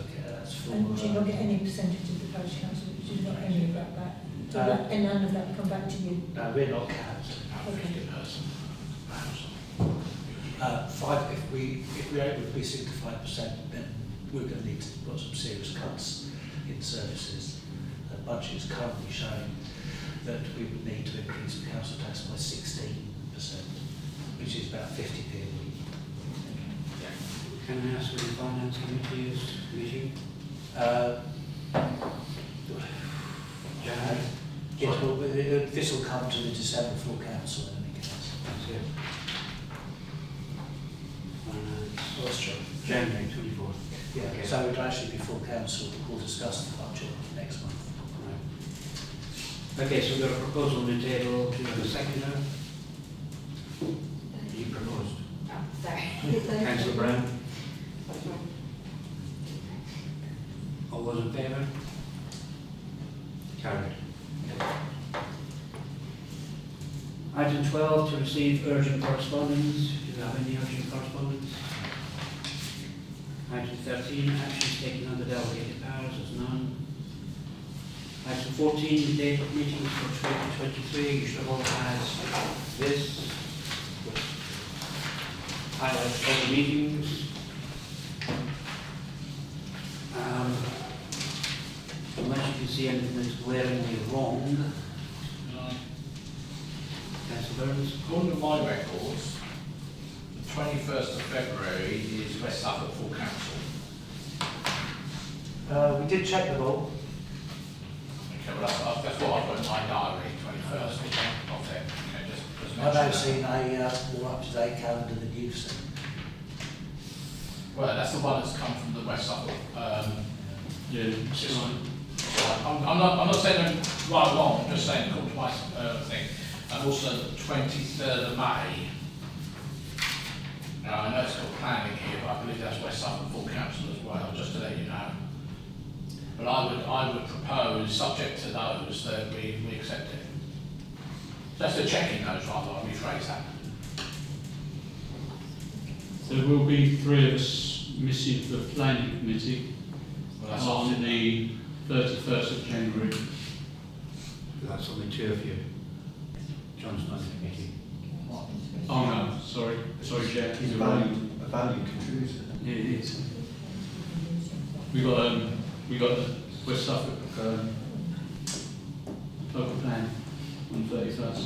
And do you not get any percentage of the parish council? Do you not any of that back? So and none of that will come back to you? No, we're not capped. Okay. If we're able to be 65%, then we're going to need to put some serious cuts in services. The budget is currently showing that we would need to increase the council tax by 16%, which is about 50p a week. can I ask when the Finance Committee is meeting? This will come to the December full council in any case. That's it. That's true. January 24th. Yeah, Okay. so it will actually be full council, we'll discuss the budget next month. Right. Okay, so we've got a proposal on the table. Do you have a seconder? You proposed. Oh, sorry. Councillor Brown. All those in favour? Carried. Item 12, to receive urgent correspondence. Do you have any urgent correspondence? Item 13, actions taken under delegated powers, there's none. Item 14, date of meetings for 2023. You should have all had this, which highlights all the meetings. Unless you can see anything that's glaringly wrong. Councillor Burns? According to my records, the 21st of February is West Suffolk Full Council. We did check them all. Okay, well that's what I've got in my diary, 21st of it. Okay, just I've mention now that. seen a more up-to-date calendar than you've seen. Well, that's the one that's come from the West Suffolk Yeah, system. I'm not saying them right or wrong, I'm just saying according to my thing. And also the 23rd of May. Now I know it's got planning here, but I believe that's West Suffolk Full Council as well, just to let you know. But I would propose, subject to those, that we accept it. Just a checking those rather, I'll rephrase that. there will be 3 of us missing for the planning committee Well, that's on the 31st of January. That's only 2 of you. John's not in the committee. Oh no, sorry, Chair. He's a you're right. valued contributor. Yeah, it is. We got the West Suffolk local plan on 31st.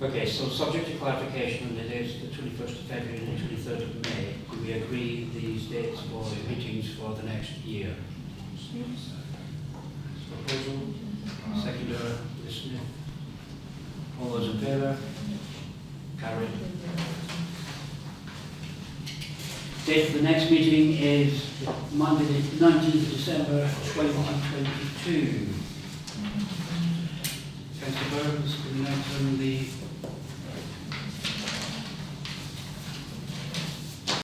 Okay, so subject to clarification on the dates, the 21st of February and the 23rd of May, do we agree these dates for the meetings for the next year? Proposal, seconder, Smith. All those in favour? Carried. Date for the next meeting is Monday, the 19th of December 2022. Councillor Burns, can you now turn the